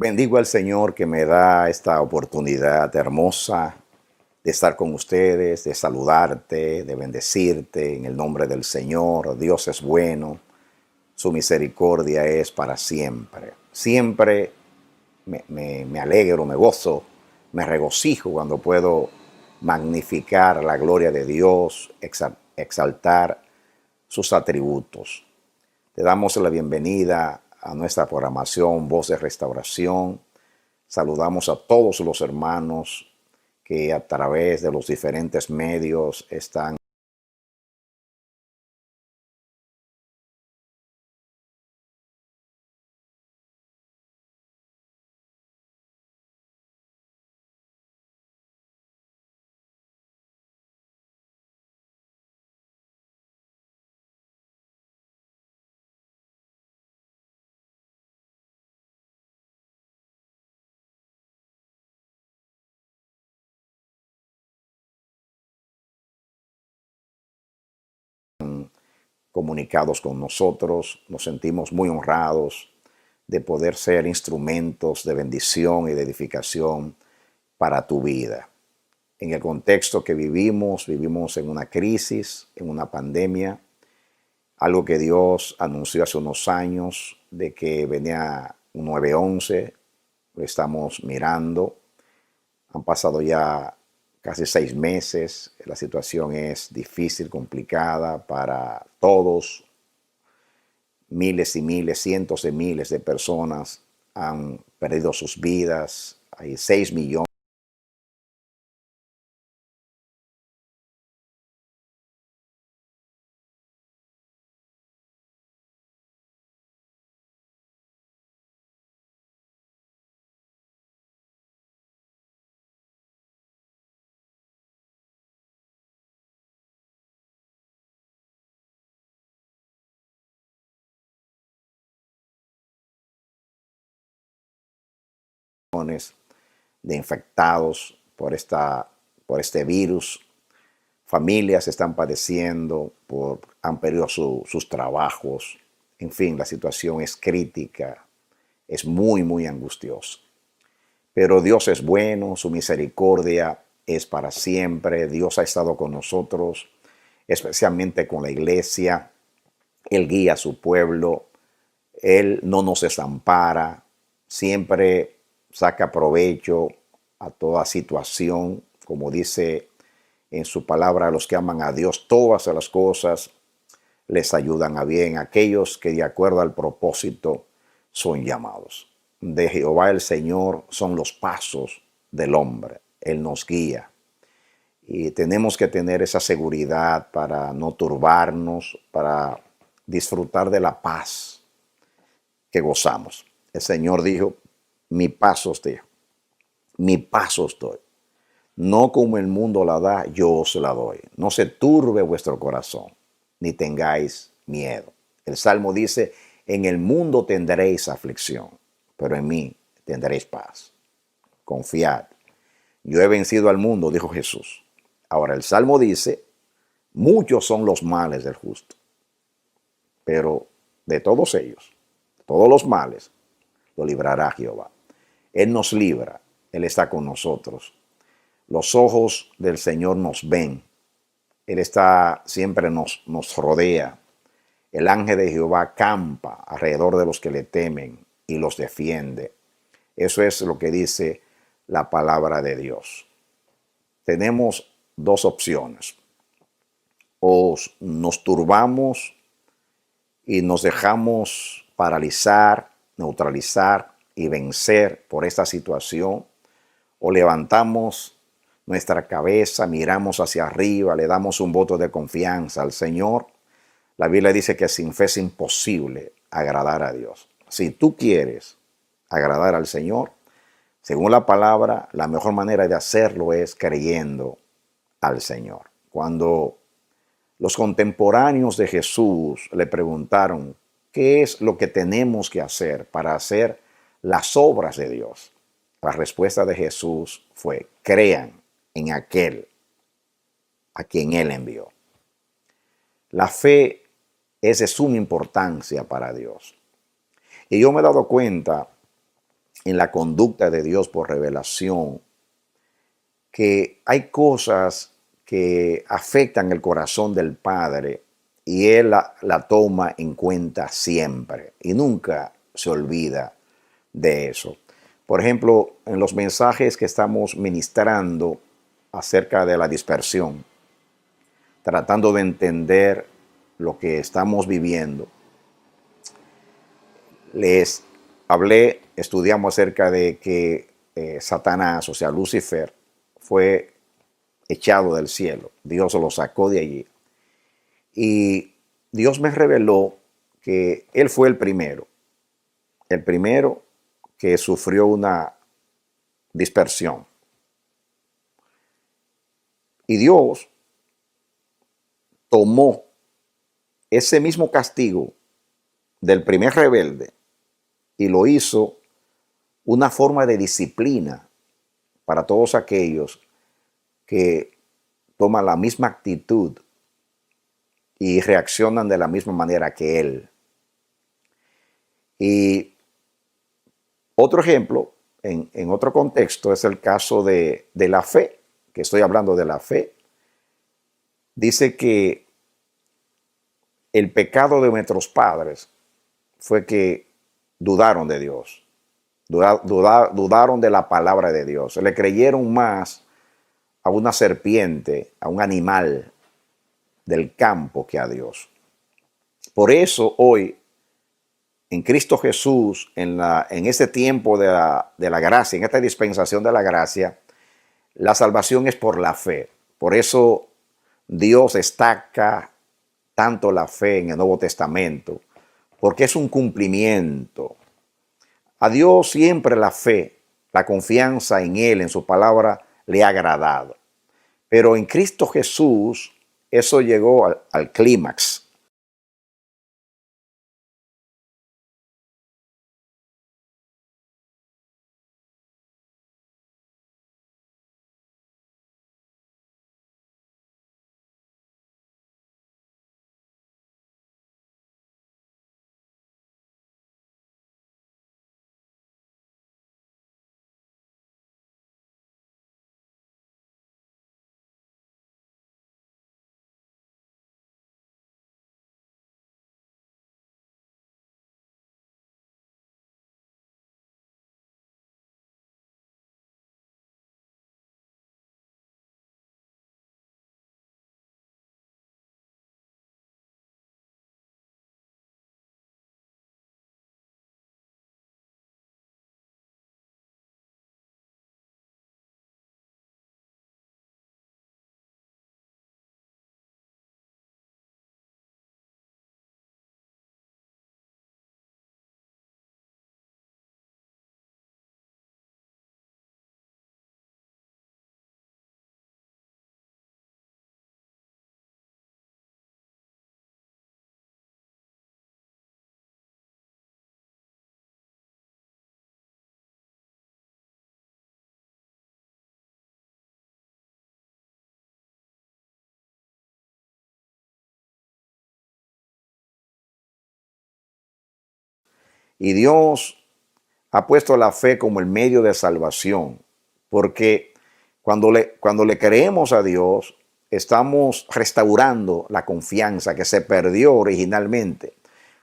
Bendigo al Señor que me da esta oportunidad hermosa de estar con ustedes, de saludarte, de bendecirte en el nombre del Señor. Dios es bueno, su misericordia es para siempre. Siempre me alegro, me gozo, me regocijo cuando puedo magnificar la gloria de Dios, exaltar sus atributos. Te damos la bienvenida a nuestra programación Voz de Restauración. Saludamos a todos los hermanos que a través de los diferentes medios están comunicados con nosotros. Nos sentimos muy honrados de poder ser instrumentos de bendición y de edificación para tu vida. En el contexto que vivimos en una crisis, en una pandemia, algo que Dios anunció hace unos años de que venía un 9/11, lo estamos mirando. Han pasado ya casi 6 meses, la situación es difícil, complicada para todos. Miles y miles, cientos de miles de personas han perdido sus vidas. Hay 6 millones de infectados por este virus. Familias están padeciendo, han perdido sus trabajos. En fin, la situación es crítica, es muy, muy angustiosa. Pero Dios es bueno, su misericordia es para siempre. Dios ha estado con nosotros, especialmente con la iglesia. Él guía a su pueblo, Él no nos desampara, siempre saca provecho a toda situación, como dice en su palabra, a los que aman a Dios, todas las cosas les ayudan a bien, aquellos que de acuerdo al propósito son llamados. De Jehová el Señor son los pasos del hombre, Él nos guía. Y tenemos que tener esa seguridad para no turbarnos, para disfrutar de la paz que gozamos. El Señor dijo, mi paz os dejo, mi paz os doy. No como el mundo la da, yo os la doy. No se turbe vuestro corazón, ni tengáis miedo. El Salmo dice, en el mundo tendréis aflicción, pero en mí tendréis paz. Confiad. Yo he vencido al mundo, dijo Jesús. Ahora el Salmo dice, muchos son los males del justo, pero de todos ellos, todos los males, lo librará Jehová. Él nos libra, Él está con nosotros. Los ojos del Señor nos ven. Él siempre nos rodea. El ángel de Jehová campa alrededor de los que le temen y los defiende. Eso es lo que dice la palabra de Dios. Tenemos dos opciones. O nos turbamos y nos dejamos paralizar, neutralizar y vencer por esta situación, o levantamos nuestra cabeza, miramos hacia arriba, le damos un voto de confianza al Señor. La Biblia dice que sin fe es imposible agradar a Dios. Si tú quieres agradar al Señor, según la palabra, la mejor manera de hacerlo es creyendo al Señor. Cuando los contemporáneos de Jesús le preguntaron, ¿qué es lo que tenemos que hacer para hacer las obras de Dios? La respuesta de Jesús fue, crean en aquel a quien Él envió. La fe es de suma importancia para Dios. Y yo me he dado cuenta en la conducta de Dios por revelación, que hay cosas que afectan el corazón del Padre y Él la toma en cuenta siempre y nunca se olvida de eso. Por ejemplo, en los mensajes que estamos ministrando acerca de la dispersión, tratando de entender lo que estamos viviendo, les hablé, estudiamos acerca de que Satanás, o sea, Lucifer, fue echado del cielo. Dios lo sacó de allí. Y Dios me reveló que Él fue el primero que sufrió una dispersión. Y Dios tomó ese mismo castigo del primer rebelde y lo hizo una forma de disciplina para todos aquellos que toman la misma actitud y reaccionan de la misma manera que Él. Y otro ejemplo, en otro contexto, es el caso de la fe, que estoy hablando de la fe. Dice que el pecado de nuestros padres fue que dudaron de Dios, dudaron de la palabra de Dios, le creyeron más a una serpiente, a un animal del campo que a Dios. Por eso hoy, en Cristo Jesús, en este tiempo de la gracia, en esta dispensación de la gracia, la salvación es por la fe. Por eso Dios destaca tanto la fe en el Nuevo Testamento, porque es un cumplimiento. A Dios siempre la fe, la confianza en Él, en su palabra, le ha agradado. Pero en Cristo Jesús, eso llegó al clímax. Y Dios ha puesto la fe como el medio de salvación, porque cuando le creemos a Dios, estamos restaurando la confianza que se perdió originalmente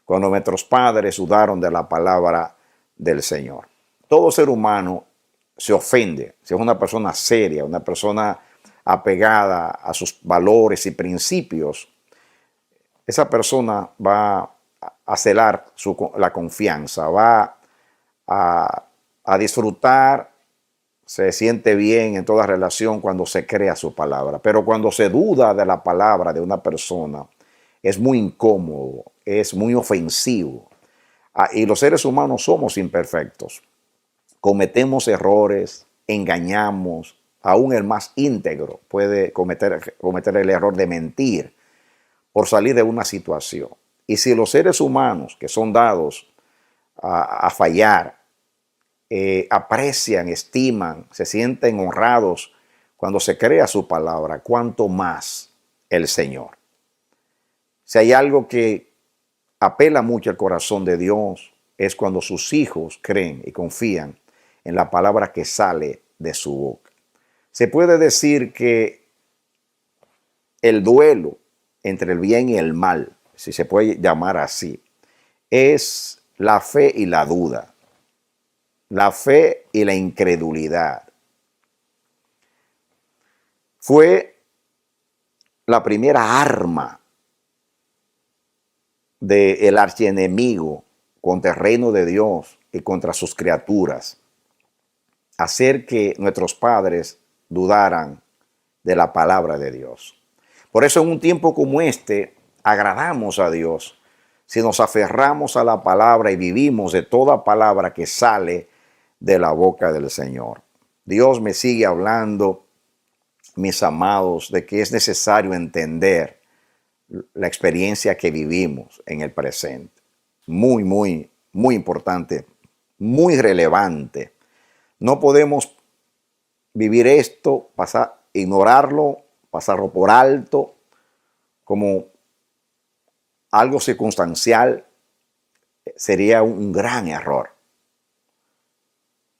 cuando nuestros padres dudaron de la palabra del Señor. Todo ser humano se ofende, si es una persona seria, una persona apegada a sus valores y principios, esa persona va a celar la confianza, va a disfrutar, se siente bien en toda relación cuando se crea su palabra. Pero cuando se duda de la palabra de una persona, es muy incómodo, es muy ofensivo. Y los seres humanos somos imperfectos. Cometemos errores, engañamos, aún el más íntegro puede cometer el error de mentir por salir de una situación. Y si los seres humanos que son dados a fallar, aprecian, estiman, se sienten honrados cuando se crea su palabra, cuánto más el Señor. Si hay algo que apela mucho al corazón de Dios, es cuando sus hijos creen y confían en la palabra que sale de su boca. Se puede decir que el duelo entre el bien y el mal, si se puede llamar así, es la fe y la duda, la fe y la incredulidad. Fue la primera arma del archienemigo contra el reino de Dios y contra sus criaturas, hacer que nuestros padres dudaran de la palabra de Dios. Por eso en un tiempo como este, agradamos a Dios si nos aferramos a la palabra y vivimos de toda palabra que sale de la boca del Señor. Dios me sigue hablando, mis amados, de que es necesario entender la experiencia que vivimos en el presente. Muy, muy, muy importante, muy relevante. No podemos vivir esto, ignorarlo, pasarlo por alto como algo circunstancial. Sería un gran error.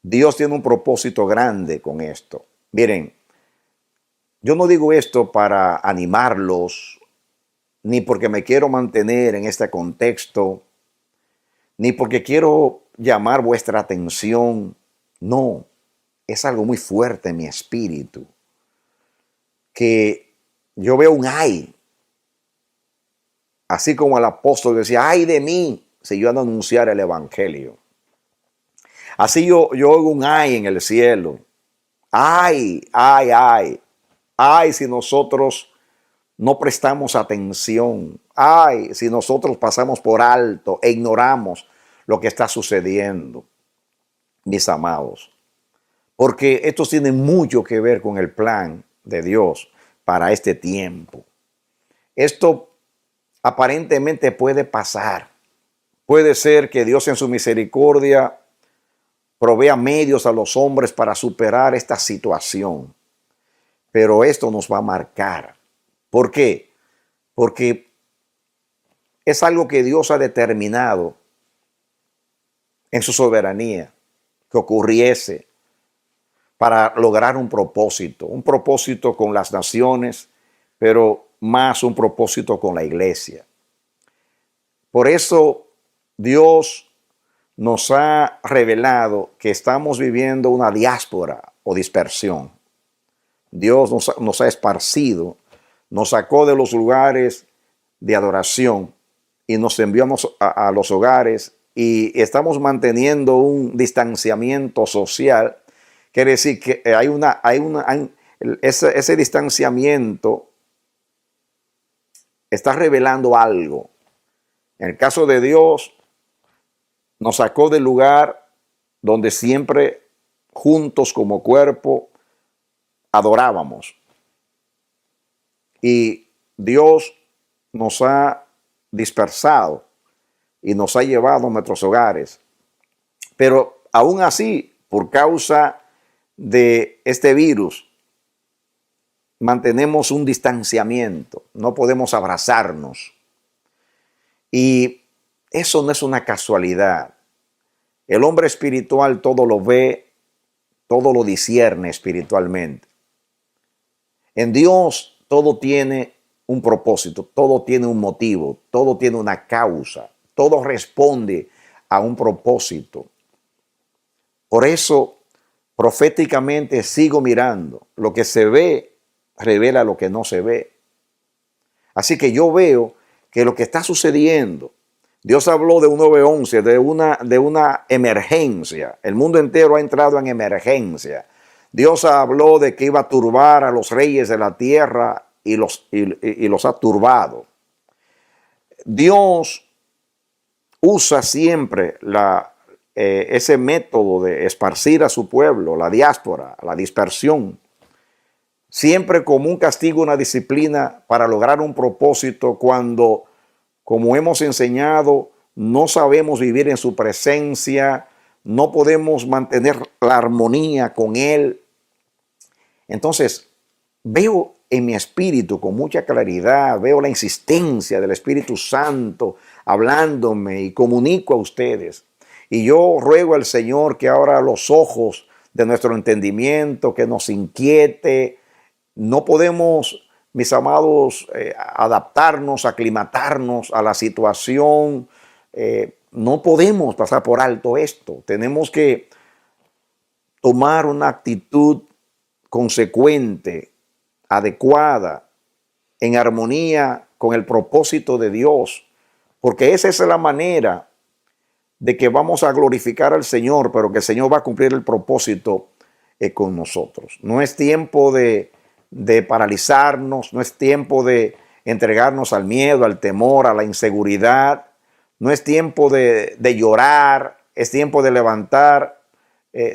Dios tiene un propósito grande con esto. Miren, yo no digo esto para animarlos, ni porque me quiero mantener en este contexto, ni porque quiero llamar vuestra atención. No, es algo muy fuerte en mi espíritu, que yo veo un ay, así como el apóstol decía, ay de mí, si yo no anunciara el evangelio. Así yo oigo un ay en el cielo. Ay, ay, ay. Ay, si nosotros no prestamos atención. Ay, si nosotros pasamos por alto e ignoramos lo que está sucediendo, mis amados. Porque esto tiene mucho que ver con el plan de Dios para este tiempo. Esto aparentemente puede pasar. Puede ser que Dios en su misericordia provea medios a los hombres para superar esta situación. Pero esto nos va a marcar. ¿Por qué? Porque es algo que Dios ha determinado en su soberanía que ocurriese para lograr un propósito con las naciones, pero más un propósito con la iglesia. Por eso Dios nos ha revelado que estamos viviendo una diáspora o dispersión. Dios nos ha esparcido, nos sacó de los lugares de adoración y nos envió a los hogares y estamos manteniendo un distanciamiento social. Quiere decir que ese distanciamiento está revelando algo. En el caso de Dios, nos sacó del lugar donde siempre juntos como cuerpo adorábamos. Y Dios nos ha dispersado y nos ha llevado a nuestros hogares. Pero aún así, por causa de este virus, mantenemos un distanciamiento, no podemos abrazarnos. Y eso no es una casualidad. El hombre espiritual todo lo ve, todo lo discierne espiritualmente. En Dios todo tiene un propósito, todo tiene un motivo, todo tiene una causa, todo responde a un propósito. Por eso, proféticamente sigo mirando. Lo que se ve revela lo que no se ve. Así que yo veo que lo que está sucediendo, Dios habló de un 911, de una emergencia. El mundo entero ha entrado en emergencia. Dios habló de que iba a turbar a los reyes de la tierra y los ha turbado. Dios usa siempre ese método de esparcir a su pueblo, la diáspora, la dispersión, siempre como un castigo, una disciplina para lograr un propósito cuando, como hemos enseñado, no sabemos vivir en su presencia, no podemos mantener la armonía con Él. Entonces, veo en mi espíritu con mucha claridad, veo la insistencia del Espíritu Santo hablándome y comunico a ustedes. Y yo ruego al Señor que abra los ojos de nuestro entendimiento, que nos inquiete. No podemos, mis amados, adaptarnos, aclimatarnos a la situación. No podemos pasar por alto esto. Tenemos que tomar una actitud consecuente, adecuada, en armonía con el propósito de Dios, porque esa es la manera de que vamos a glorificar al Señor, pero que el Señor va a cumplir el propósito con nosotros. No es tiempo de paralizarnos, no es tiempo de entregarnos al miedo, al temor, a la inseguridad, no es tiempo de llorar, es tiempo de levantar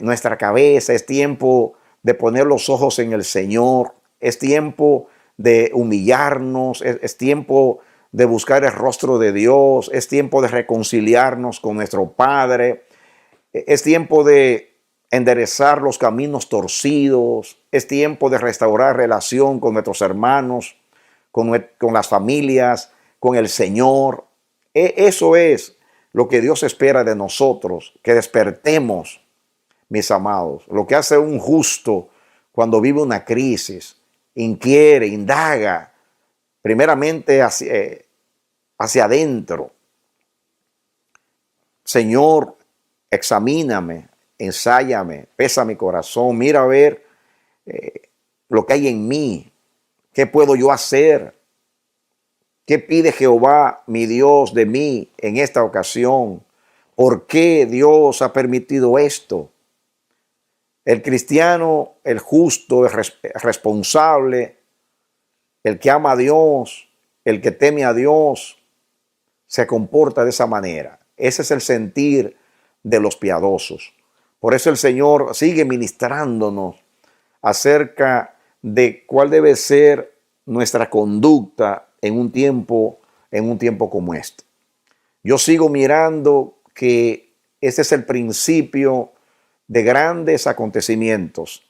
nuestra cabeza, es tiempo de poner los ojos en el Señor, es tiempo de humillarnos, es tiempo de buscar el rostro de Dios, es tiempo de reconciliarnos con nuestro Padre, es tiempo de enderezar los caminos torcidos, es tiempo de restaurar relación con nuestros hermanos, con las familias, con el Señor. Eso es lo que Dios espera de nosotros, que despertemos, mis amados. Lo que hace un justo cuando vive una crisis, inquiere, indaga, primeramente hacia adentro. Señor, examíname, ensáyame, pesa mi corazón, mira a ver lo que hay en mí, qué puedo yo hacer, qué pide Jehová, mi Dios, de mí en esta ocasión, por qué Dios ha permitido esto. El cristiano, el justo, el responsable, el que ama a Dios, el que teme a Dios, se comporta de esa manera. Ese es el sentir de los piadosos. Por eso el Señor sigue ministrándonos acerca de cuál debe ser nuestra conducta en un tiempo como este. Yo sigo mirando que ese es el principio de grandes acontecimientos.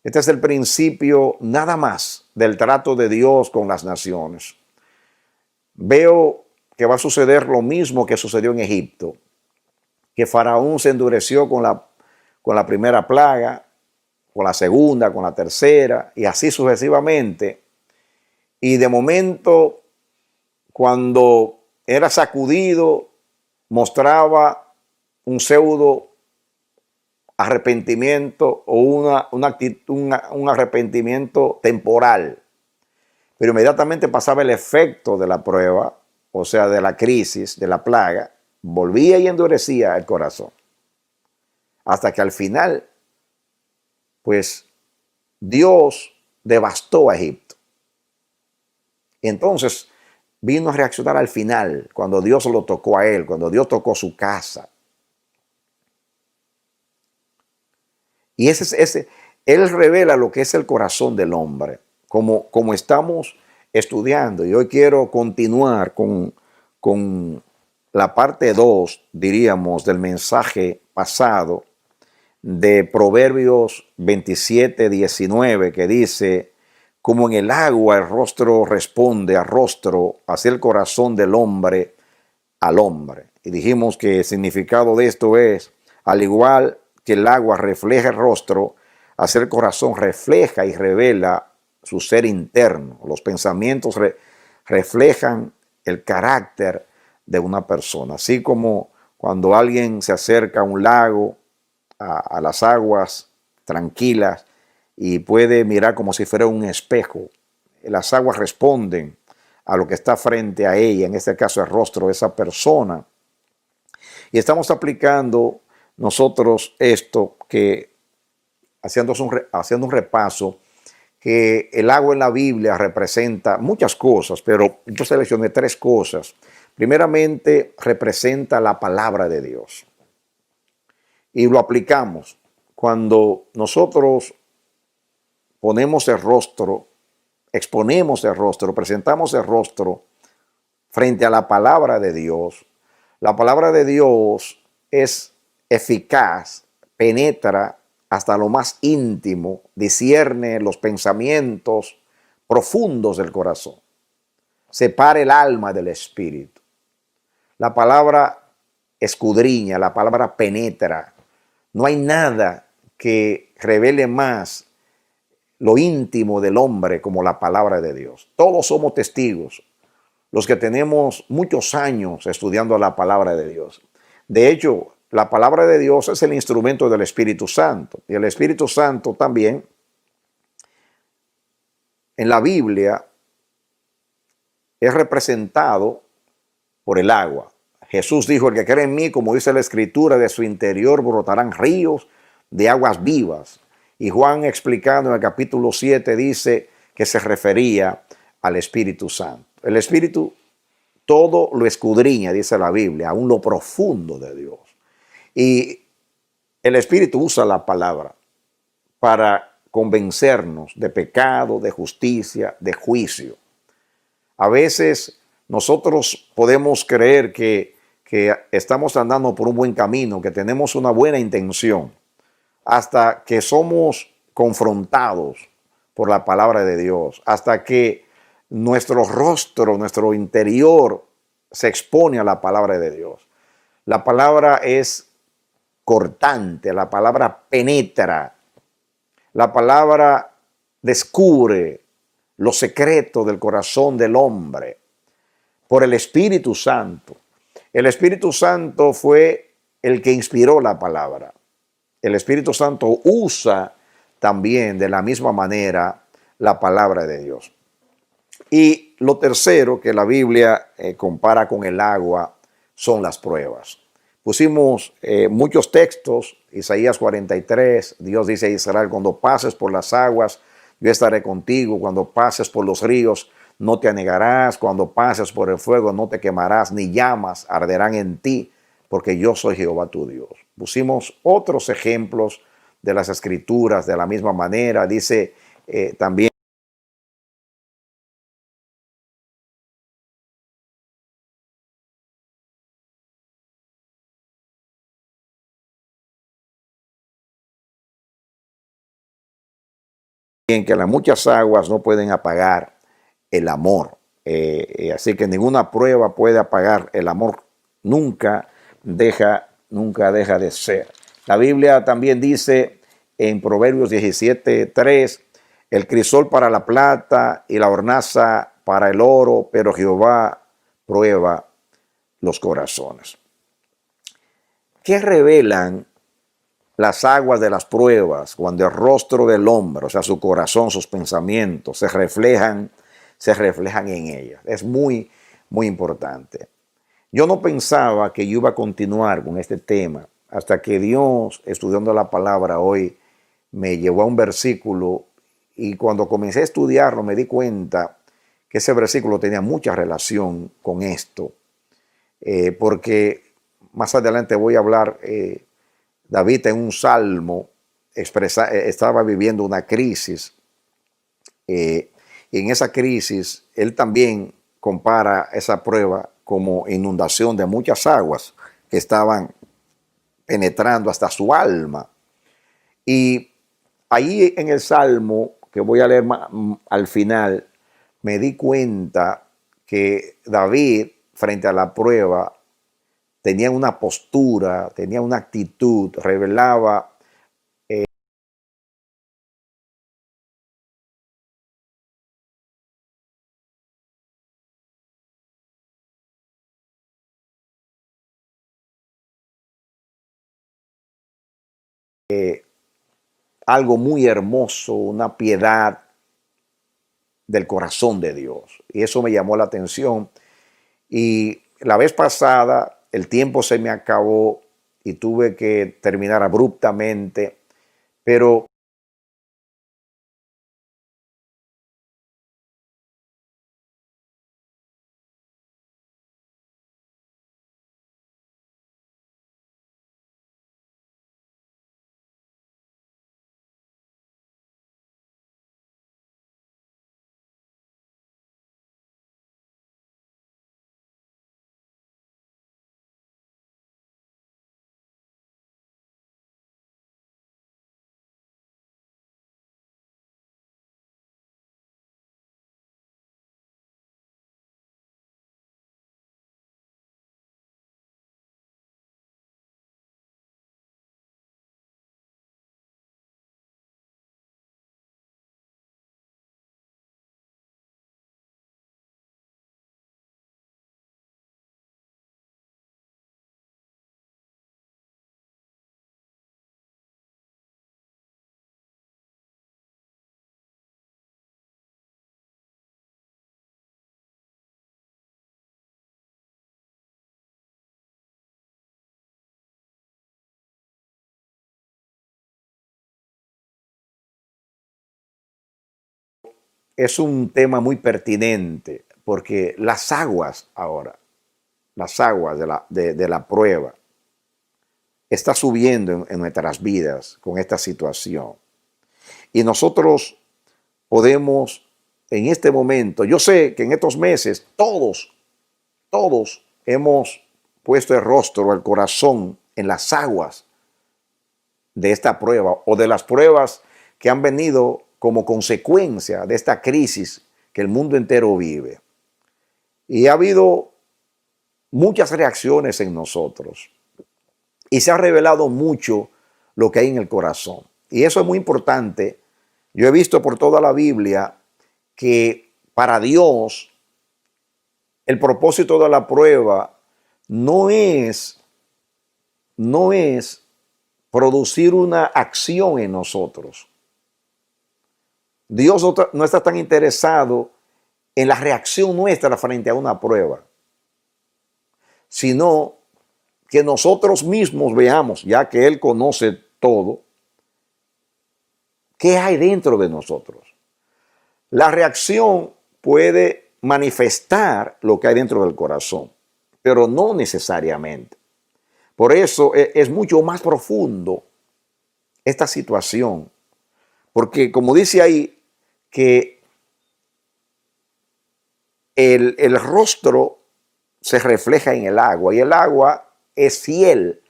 Este es el principio nada más del trato de Dios con las naciones. Veo que va a suceder lo mismo que sucedió en Egipto, que Faraón se endureció con la primera plaga, con la segunda, con la tercera, y así sucesivamente. Y de momento, cuando era sacudido, mostraba un pseudo arrepentimiento o un arrepentimiento temporal. Pero inmediatamente pasaba el efecto de la prueba, o sea, de la crisis, de la plaga, volvía y endurecía el corazón. Hasta que al final, pues, Dios devastó a Egipto. Y entonces vino a reaccionar al final, cuando Dios lo tocó a él, cuando Dios tocó su casa. Y él revela lo que es el corazón del hombre, como estamos estudiando. Y hoy quiero continuar con la parte 2, diríamos, del mensaje pasado de Proverbios 27:19, que dice: como en el agua el rostro responde a rostro, así el corazón del hombre al hombre. Y dijimos que el significado de esto es, al igual que el agua refleja el rostro, así el corazón refleja y revela su ser interno. Los pensamientos reflejan el carácter de una persona. Así como cuando alguien se acerca a un lago, a las aguas tranquilas, y puede mirar como si fuera un espejo. Las aguas responden a lo que está frente a ella, en este caso el rostro de esa persona. Y estamos aplicando nosotros esto, que haciendo un repaso, que el agua en la Biblia representa muchas cosas, pero yo seleccioné 3 cosas. Primeramente, representa la palabra de Dios. Y lo aplicamos cuando nosotros ponemos el rostro, exponemos el rostro, presentamos el rostro frente a la palabra de Dios. La palabra de Dios es eficaz, penetra hasta lo más íntimo, discierne los pensamientos profundos del corazón, separa el alma del espíritu. La palabra escudriña, la palabra penetra. No hay nada que revele más lo íntimo del hombre como la palabra de Dios. Todos somos testigos, los que tenemos muchos años estudiando la palabra de Dios. De hecho, la palabra de Dios es el instrumento del Espíritu Santo. Y el Espíritu Santo también, en la Biblia, es representado por el agua. Jesús dijo, el que cree en mí, como dice la Escritura, de su interior brotarán ríos de aguas vivas. Y Juan, explicando en el capítulo 7, dice que se refería al Espíritu Santo. El Espíritu todo lo escudriña, dice la Biblia, aún lo profundo de Dios. Y el Espíritu usa la palabra para convencernos de pecado, de justicia, de juicio. A veces nosotros podemos creer que estamos andando por un buen camino, que tenemos una buena intención, hasta que somos confrontados por la palabra de Dios, hasta que nuestro rostro, nuestro interior se expone a la palabra de Dios. La palabra es cortante, la palabra penetra, la palabra descubre los secretos del corazón del hombre por el Espíritu Santo. El Espíritu Santo fue el que inspiró la palabra. El Espíritu Santo usa también de la misma manera la palabra de Dios. Y lo tercero que la Biblia compara con el agua son las pruebas. Pusimos muchos textos, Isaías 43, Dios dice a Israel, cuando pases por las aguas, yo estaré contigo, cuando pases por los ríos, no te anegarás, cuando pases por el fuego, no te quemarás, ni llamas arderán en ti, porque yo soy Jehová tu Dios. Pusimos otros ejemplos de las Escrituras de la misma manera, dice también que las muchas aguas no pueden apagar el amor. Así que ninguna prueba puede apagar el amor. Nunca deja de ser. La Biblia también dice en Proverbios 17:3, el crisol para la plata y la hornaza para el oro, pero Jehová prueba los corazones. ¿Qué revelan las aguas de las pruebas cuando el rostro del hombre, o sea, su corazón, sus pensamientos, se reflejan en ellas? Es muy, muy importante. Yo no pensaba que yo iba a continuar con este tema hasta que Dios, estudiando la palabra hoy, me llevó a un versículo y cuando comencé a estudiarlo me di cuenta que ese versículo tenía mucha relación con esto, porque más adelante voy a hablar, David en un salmo estaba viviendo una crisis, y en esa crisis él también compara esa prueba como inundación de muchas aguas que estaban penetrando hasta su alma. Y ahí en el Salmo, que voy a leer al final, me di cuenta que David, frente a la prueba, tenía una postura, tenía una actitud, revelaba algo muy hermoso, una piedad del corazón de Dios. Y eso me llamó la atención. Y la vez pasada el tiempo se me acabó y tuve que terminar abruptamente, pero es un tema muy pertinente porque las aguas ahora, las aguas de la prueba, está subiendo en nuestras vidas con esta situación. Y nosotros podemos en este momento, yo sé que en estos meses todos hemos puesto el rostro, el corazón en las aguas de esta prueba o de las pruebas que han venido como consecuencia de esta crisis que el mundo entero vive. Y ha habido muchas reacciones en nosotros y se ha revelado mucho lo que hay en el corazón. Y eso es muy importante. Yo he visto por toda la Biblia que para Dios el propósito de la prueba no es producir una acción en nosotros. Dios no está tan interesado en la reacción nuestra frente a una prueba, sino que nosotros mismos veamos, ya que Él conoce todo, qué hay dentro de nosotros. La reacción puede manifestar lo que hay dentro del corazón, pero no necesariamente. Por eso es mucho más profundo esta situación, porque como dice ahí, que el rostro se refleja en el agua y el agua es fiel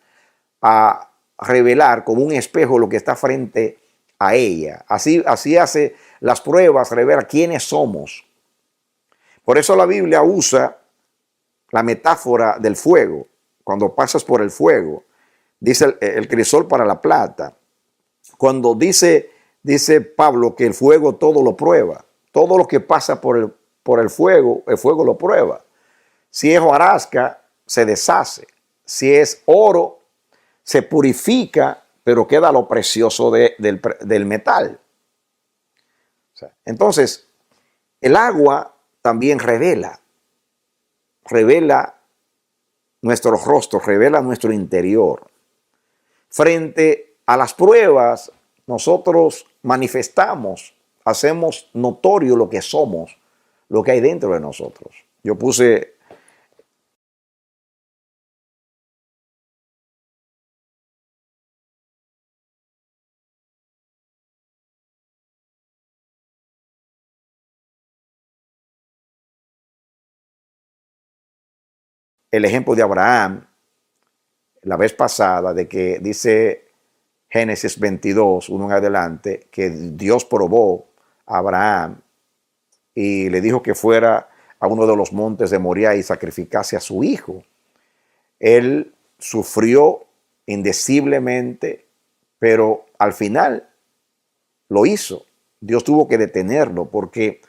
a revelar como un espejo lo que está frente a ella. Así hace las pruebas, revela quiénes somos. Por eso la Biblia usa la metáfora del fuego. Cuando pasas por el fuego, dice el crisol para la plata. Cuando dice Pablo que el fuego todo lo prueba. Todo lo que pasa por el fuego lo prueba. Si es hojarasca, se deshace. Si es oro, se purifica, pero queda lo precioso del metal. Entonces, el agua también revela nuestro rostro, revela nuestro interior. Frente a las pruebas, nosotros manifestamos, hacemos notorio lo que somos, lo que hay dentro de nosotros. Yo puse el ejemplo de Abraham la vez pasada, de que dice Génesis 22, uno en adelante, que Dios probó a Abraham y le dijo que fuera a uno de los montes de Moriah y sacrificase a su hijo. Él sufrió indeciblemente, pero al final lo hizo. Dios tuvo que detenerlo porque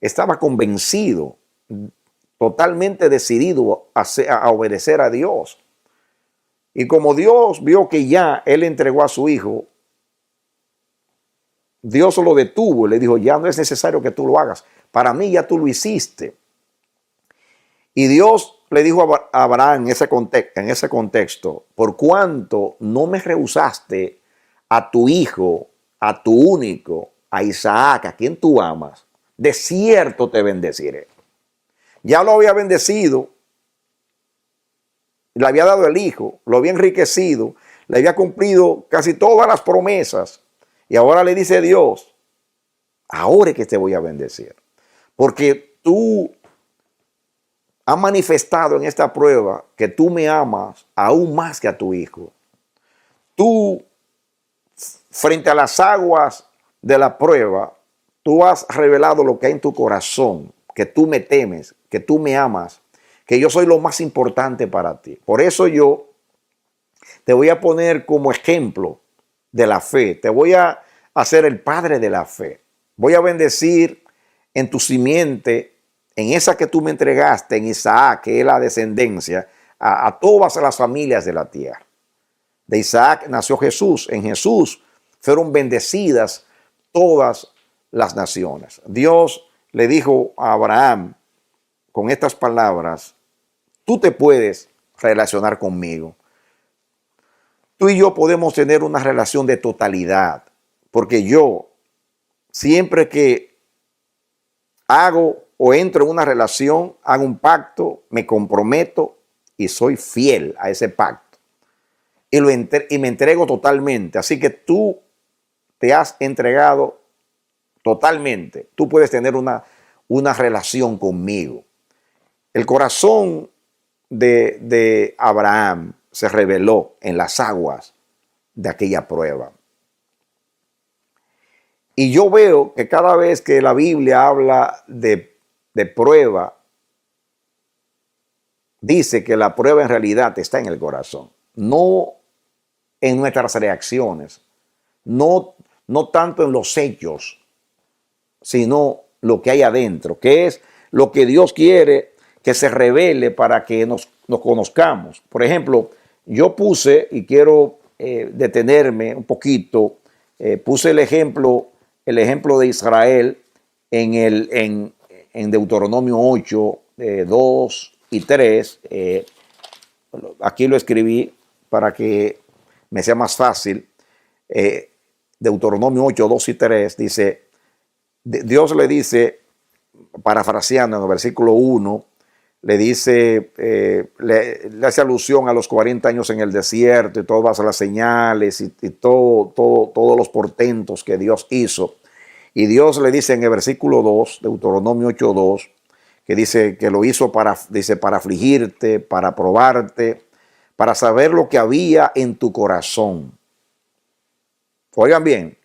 estaba convencido, totalmente decidido a obedecer a Dios. Y como Dios vio que ya él entregó a su hijo, Dios lo detuvo y le dijo, ya no es necesario que tú lo hagas. Para mí ya tú lo hiciste. Y Dios le dijo a Abraham en ese contexto, por cuanto no me rehusaste a tu hijo, a tu único, a Isaac, a quien tú amas, de cierto te bendeciré. Ya lo había bendecido, le había dado el hijo, lo había enriquecido, le había cumplido casi todas las promesas. Y ahora le dice Dios, ahora es que te voy a bendecir. Porque tú has manifestado en esta prueba que tú me amas aún más que a tu hijo. Tú, frente a las aguas de la prueba, tú has revelado lo que hay en tu corazón, que tú me temes, que tú me amas, que yo soy lo más importante para ti. Por eso yo te voy a poner como ejemplo de la fe. Te voy a hacer el padre de la fe. Voy a bendecir en tu simiente, en esa que tú me entregaste, en Isaac, que es la descendencia, a todas las familias de la tierra. De Isaac nació Jesús. En Jesús fueron bendecidas todas las naciones. Dios le dijo a Abraham con estas palabras, tú te puedes relacionar conmigo. Tú y yo podemos tener una relación de totalidad, porque yo, siempre que hago o entro en una relación, hago un pacto, me comprometo y soy fiel a ese pacto. Y me entrego totalmente. Así que tú te has entregado totalmente. Tú puedes tener una relación conmigo. El corazón de Abraham se reveló en las aguas de aquella prueba. Y yo veo que cada vez que la Biblia habla de prueba, dice que la prueba en realidad está en el corazón, no en nuestras reacciones, no tanto en los hechos, sino lo que hay adentro, que es lo que Dios quiere que se revele para que nos conozcamos. Por ejemplo, yo puse, y quiero detenerme un poquito, puse el ejemplo de Israel en Deuteronomio 8, 2 y 3. Aquí lo escribí para que me sea más fácil. Deuteronomio 8, 2 y 3 dice, Dios le dice, parafraseando en el versículo 1, le dice, le hace alusión a los 40 años en el desierto y todas las señales y todos los portentos que Dios hizo. Y Dios le dice en el versículo 2, Deuteronomio 8, 2, que dice que lo hizo para afligirte, para probarte, para saber lo que había en tu corazón. Oigan bien,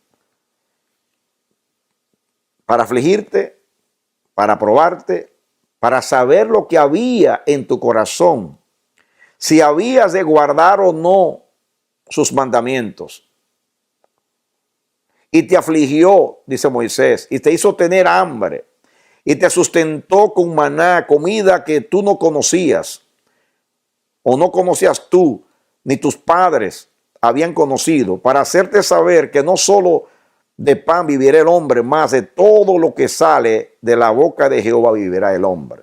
para afligirte, para probarte, para saber lo que había en tu corazón, si habías de guardar o no sus mandamientos. Y te afligió, dice Moisés, y te hizo tener hambre, y te sustentó con maná, comida que tú no conocías, o no conocías tú, ni tus padres habían conocido, para hacerte saber que no solo de pan vivirá el hombre, más de todo lo que sale de la boca de Jehová vivirá el hombre.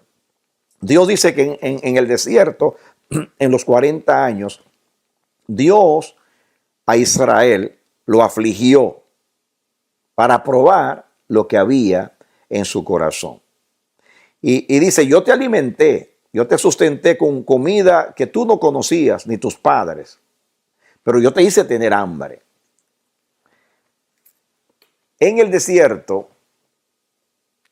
Dios dice que en el desierto, en los 40 años, Dios a Israel lo afligió para probar lo que había en su corazón. Y dice, yo te alimenté, yo te sustenté con comida que tú no conocías, ni tus padres, pero yo te hice tener hambre. En el desierto,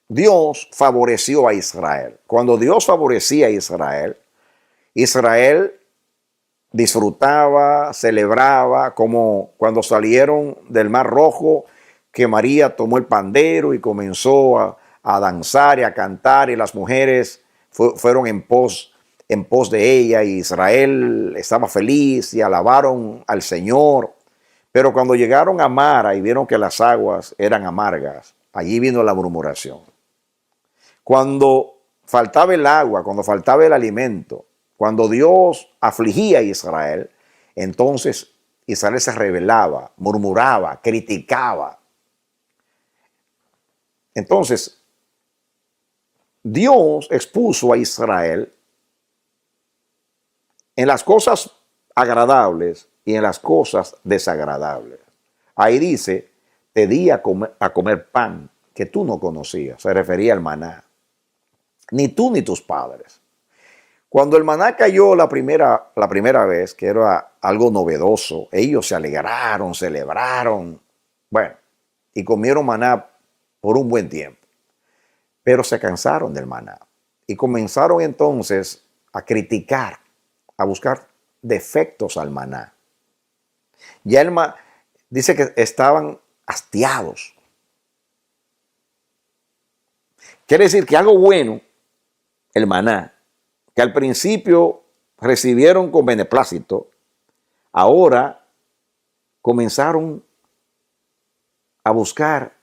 Dios favoreció a Israel. Cuando Dios favorecía a Israel, Israel disfrutaba, celebraba, como cuando salieron del Mar Rojo, que María tomó el pandero y comenzó a danzar y a cantar, y las mujeres fueron en pos de ella, y Israel estaba feliz y alabaron al Señor. Pero cuando llegaron a Mara y vieron que las aguas eran amargas, allí vino la murmuración. Cuando faltaba el agua, cuando faltaba el alimento, cuando Dios afligía a Israel, entonces Israel se rebelaba, murmuraba, criticaba. Entonces, Dios expuso a Israel en las cosas agradables y en las cosas desagradables. Ahí dice, te di a comer pan que tú no conocías. Se refería al maná. Ni tú ni tus padres. Cuando el maná cayó la primera vez, que era algo novedoso, ellos se alegraron, celebraron, bueno, y comieron maná por un buen tiempo. Pero se cansaron del maná y comenzaron entonces a criticar, a buscar defectos al maná. Ya dice que estaban hastiados. Quiere decir que algo bueno, el maná, que al principio recibieron con beneplácito, ahora comenzaron a buscar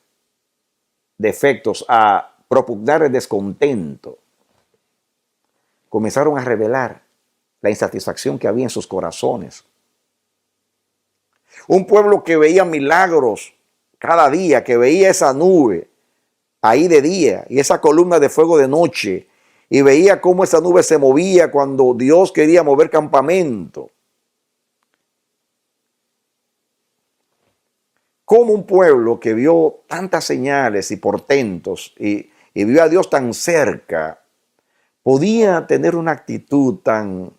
defectos, a propugnar el descontento. Comenzaron a revelar la insatisfacción que había en sus corazones. Un pueblo que veía milagros cada día, que veía esa nube ahí de día y esa columna de fuego de noche, y veía cómo esa nube se movía cuando Dios quería mover campamento. Como un pueblo que vio tantas señales y portentos y y vio a Dios tan cerca, podía tener una actitud tan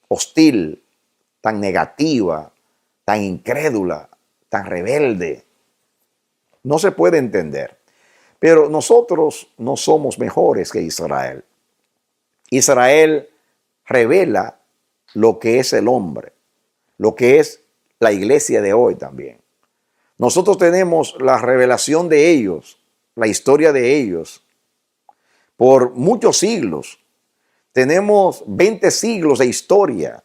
hostil, tan negativa, tan incrédula, tan rebelde? No se puede entender. Pero nosotros no somos mejores que Israel. Israel revela lo que es el hombre, lo que es la iglesia de hoy también. Nosotros tenemos la revelación de ellos, la historia de ellos, por muchos siglos. Tenemos 20 siglos de historia.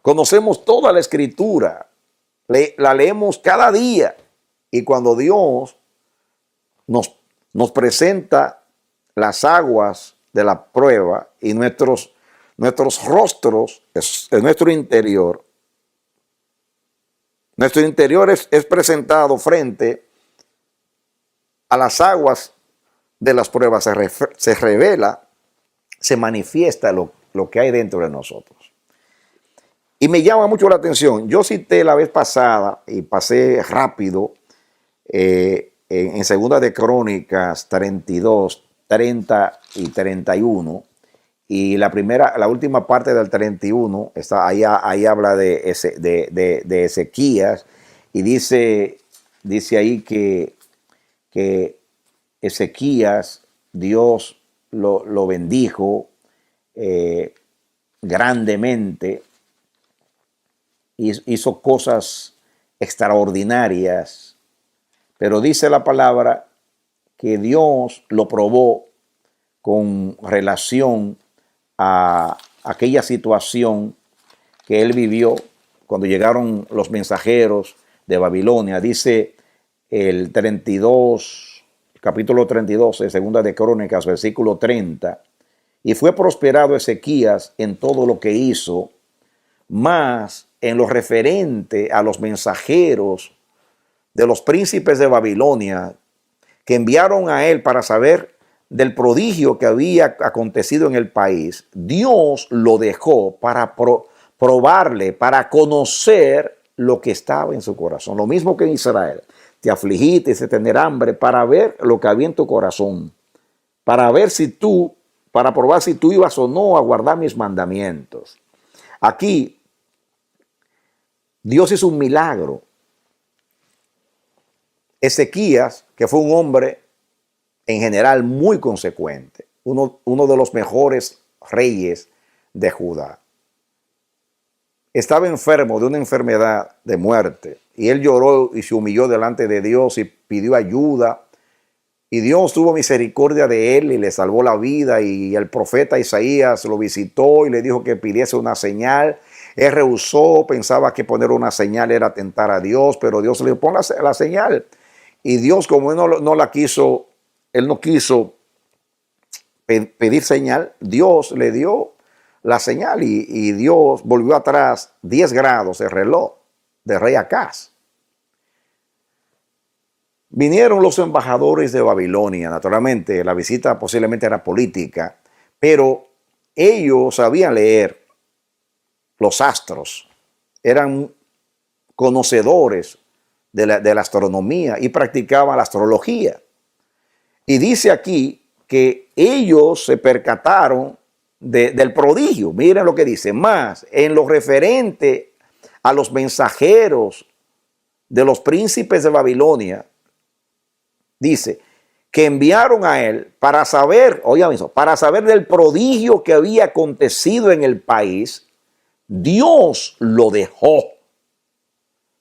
Conocemos toda la escritura, la leemos cada día. Y cuando Dios nos presenta las aguas de la prueba y nuestros rostros en nuestro interior es presentado frente a las aguas de las pruebas, se revela, se manifiesta lo que hay dentro de nosotros. Y me llama mucho la atención. Yo cité la vez pasada y pasé rápido en Segunda de Crónicas 32, 30 y 31. Y la última parte del 31, ahí habla de Ezequías, y dice ahí que Ezequías, Dios lo bendijo grandemente, hizo cosas extraordinarias, pero dice la palabra que Dios lo probó con relación a aquella situación que él vivió cuando llegaron los mensajeros de Babilonia. Dice el 32, capítulo 32 de Segunda de Crónicas, versículo 30, y fue prosperado Ezequías en todo lo que hizo, más en lo referente a los mensajeros de los príncipes de Babilonia, que enviaron a él para saber del prodigio que había acontecido en el país. Dios lo dejó para probarle, para conocer lo que estaba en su corazón. Lo mismo que en Israel. Te afligiste, te tener hambre, para ver lo que había en tu corazón, para probar si tú ibas o no a guardar mis mandamientos. Aquí Dios hizo un milagro. Ezequías, que fue un hombre en general muy consecuente, uno de los mejores reyes de Judá, estaba enfermo de una enfermedad de muerte, y él lloró y se humilló delante de Dios y pidió ayuda, y Dios tuvo misericordia de él y le salvó la vida. Y el profeta Isaías lo visitó y le dijo que pidiese una señal. Él rehusó, pensaba que poner una señal era tentar a Dios, pero Dios le dijo: pon la señal. Y Dios, como él él no quiso pedir señal, Dios le dio la señal, y Dios volvió atrás 10 grados el reloj del rey Acaz. Vinieron los embajadores de Babilonia. Naturalmente, la visita posiblemente era política, pero ellos sabían leer los astros, eran conocedores de la astronomía y practicaban la astrología. Y dice aquí que ellos se percataron del prodigio. Miren lo que dice: más en lo referente a los mensajeros de los príncipes de Babilonia, dice que enviaron a él para saber, oigan eso, para saber del prodigio que había acontecido en el país. Dios lo dejó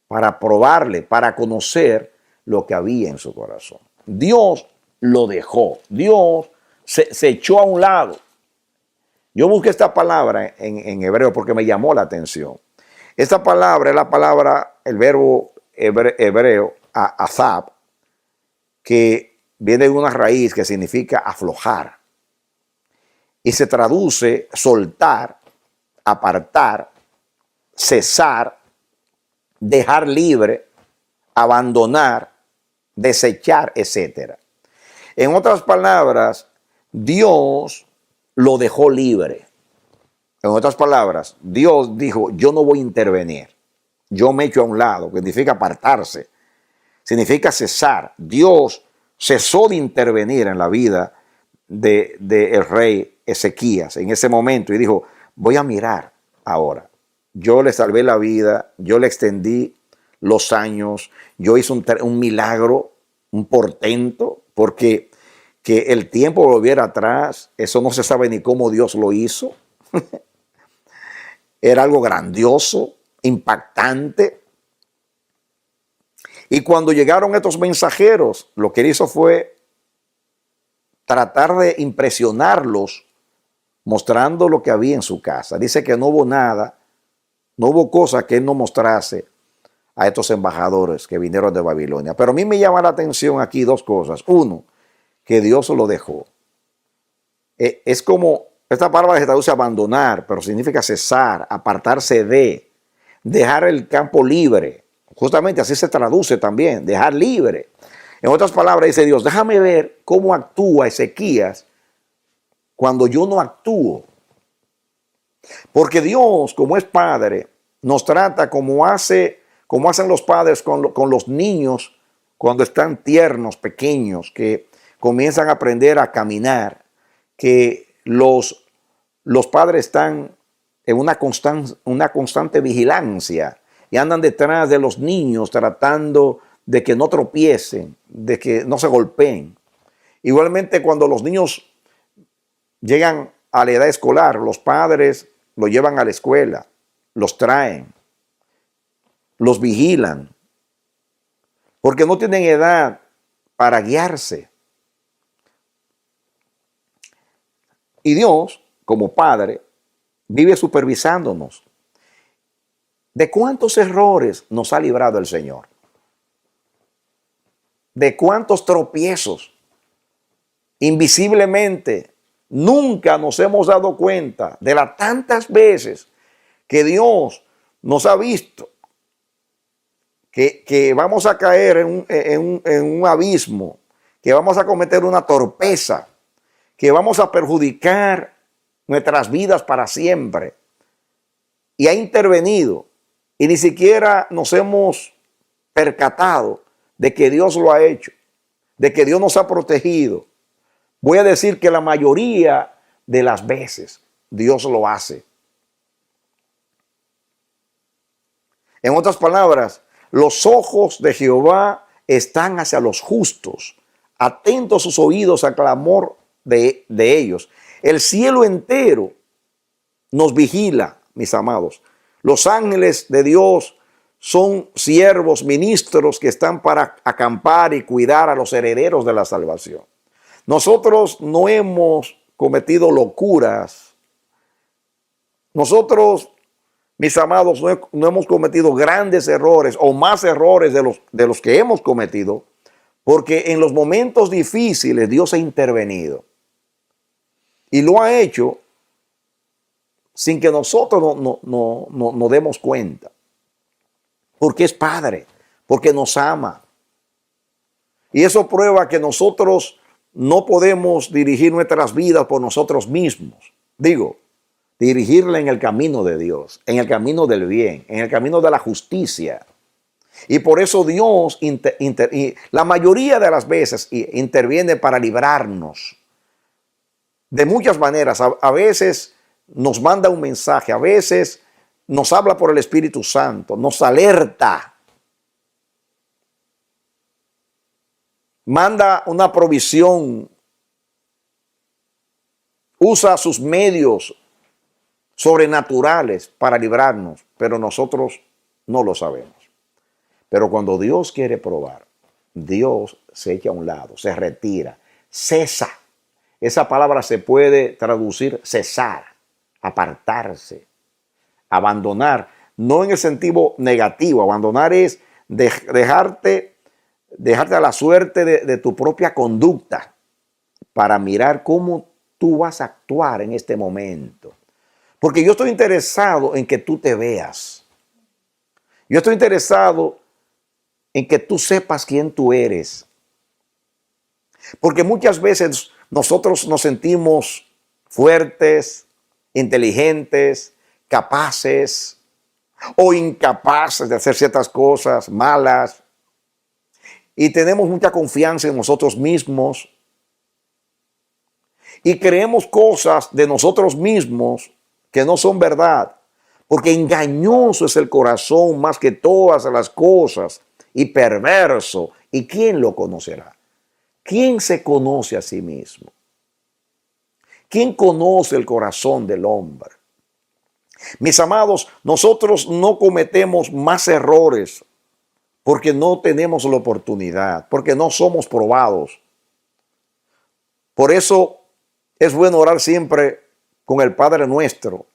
para probarle, para conocer lo que había en su corazón. Dios lo dejó. Dios se echó a un lado. Yo busqué esta palabra en hebreo porque me llamó la atención. Esta palabra es la palabra, el verbo hebreo, azab, que viene de una raíz que significa aflojar. Y se traduce soltar, apartar, cesar, dejar libre, abandonar, desechar, etc. En otras palabras, Dios lo dejó libre. En otras palabras, Dios dijo: yo no voy a intervenir, yo me echo a un lado, que significa apartarse, significa cesar. Dios cesó de intervenir en la vida del rey Ezequías en ese momento y dijo, voy a mirar ahora. Yo le salvé la vida, yo le extendí los años, yo hice un milagro, un portento, porque que el tiempo volviera atrás, eso no se sabe ni cómo Dios lo hizo. Era algo grandioso, impactante. Y cuando llegaron estos mensajeros, lo que él hizo fue tratar de impresionarlos mostrando lo que había en su casa. Dice que no hubo nada, no hubo cosa que él no mostrase a estos embajadores que vinieron de Babilonia. Pero a mí me llama la atención aquí dos cosas. Uno, que Dios lo dejó. Es como, esta palabra se traduce abandonar, pero significa cesar, apartarse de, dejar el campo libre. Justamente así se traduce también, dejar libre. En otras palabras dice Dios, déjame ver cómo actúa Ezequías cuando yo no actúo. Porque Dios, como es Padre, nos trata como hacen los padres con los niños cuando están tiernos, pequeños, que comienzan a aprender a caminar, que los padres están en una constante vigilancia y andan detrás de los niños tratando de que no tropiecen, de que no se golpeen. Igualmente, cuando los niños llegan a la edad escolar, los padres los llevan a la escuela, los traen, los vigilan, porque no tienen edad para guiarse. Y Dios, como Padre, vive supervisándonos. ¿De cuántos errores nos ha librado el Señor? ¿De cuántos tropiezos? Invisiblemente, nunca nos hemos dado cuenta de las tantas veces que Dios nos ha visto que vamos a caer en un abismo, que vamos a cometer una torpeza, que vamos a perjudicar nuestras vidas para siempre. Y ha intervenido y ni siquiera nos hemos percatado de que Dios lo ha hecho, de que Dios nos ha protegido. Voy a decir que la mayoría de las veces Dios lo hace. En otras palabras, los ojos de Jehová están hacia los justos, atentos sus oídos al clamor de ellos. El cielo entero nos vigila, mis amados. Los ángeles de Dios son siervos, ministros que están para acampar y cuidar a los herederos de la salvación. Nosotros no hemos cometido locuras. Nosotros, mis amados, no hemos cometido grandes errores o más errores de los que hemos cometido, porque en los momentos difíciles Dios ha intervenido. Y lo ha hecho sin que nosotros no demos cuenta. Porque es Padre, porque nos ama. Y eso prueba que nosotros no podemos dirigir nuestras vidas por nosotros mismos. Digo, dirigirla en el camino de Dios, en el camino del bien, en el camino de la justicia. Y por eso Dios, la mayoría de las veces, interviene para librarnos. De muchas maneras, a veces nos manda un mensaje, a veces nos habla por el Espíritu Santo, nos alerta, manda una provisión, usa sus medios sobrenaturales para librarnos, pero nosotros no lo sabemos. Pero cuando Dios quiere probar, Dios se echa a un lado, se retira, cesa. Esa palabra se puede traducir cesar, apartarse, abandonar, no en el sentido negativo. Abandonar es dejarte a la suerte de tu propia conducta para mirar cómo tú vas a actuar en este momento. Porque yo estoy interesado en que tú te veas. Yo estoy interesado en que tú sepas quién tú eres. Porque muchas veces nosotros nos sentimos fuertes, inteligentes, capaces o incapaces de hacer ciertas cosas malas. y tenemos mucha confianza en nosotros mismos y creemos cosas de nosotros mismos que no son verdad, porque engañoso es el corazón más que todas las cosas y perverso. ¿Y quién lo conocerá? ¿Quién se conoce a sí mismo? ¿Quién conoce el corazón del hombre? Mis amados, nosotros no cometemos más errores porque no tenemos la oportunidad, porque no somos probados. Por eso es bueno orar siempre con el Padre Nuestro,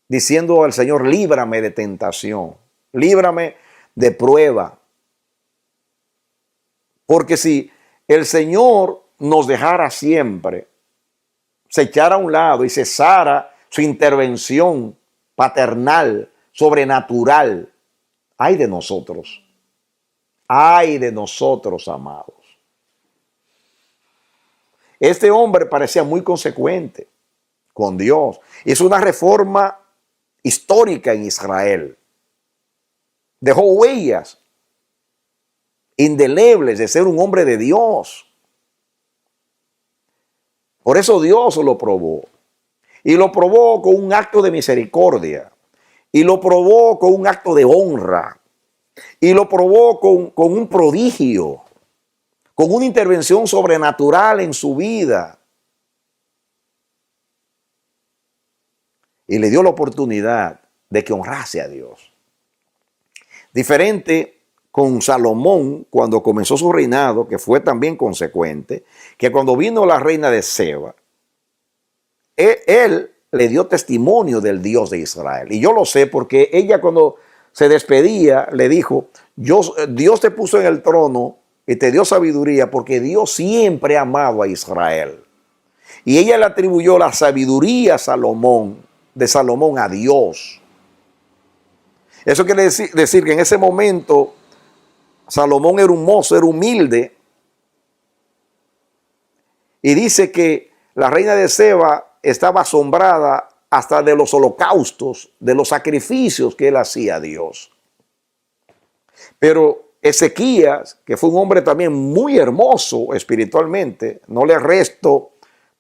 diciendo al Señor, líbrame de tentación, líbrame de prueba. Porque si el Señor nos dejara siempre, se echara a un lado y cesara su intervención paternal, sobrenatural, ay de nosotros. Ay de nosotros, amados. Este hombre parecía muy consecuente con Dios. Hizo una reforma histórica en Israel. Dejó huellas indelebles de ser un hombre de Dios. Por eso Dios lo probó. Y lo probó con un acto de misericordia. Y lo probó con un acto de honra. Y lo probó con un prodigio, con una intervención sobrenatural en su vida. Y le dio la oportunidad de que honrase a Dios. Diferente con Salomón cuando comenzó su reinado, que fue también consecuente, que cuando vino la reina de Seba, él le dio testimonio del Dios de Israel. Y yo lo sé porque ella cuando se despedía le dijo, Dios te puso en el trono y te dio sabiduría porque Dios siempre ha amado a Israel. Y ella le atribuyó la sabiduría de Salomón a Dios. Eso quiere decir que en ese momento Salomón era un mozo, era humilde. Y dice que la reina de Seba estaba asombrada hasta de los holocaustos, de los sacrificios que él hacía a Dios. Pero Ezequías, que fue un hombre también muy hermoso espiritualmente, no le resto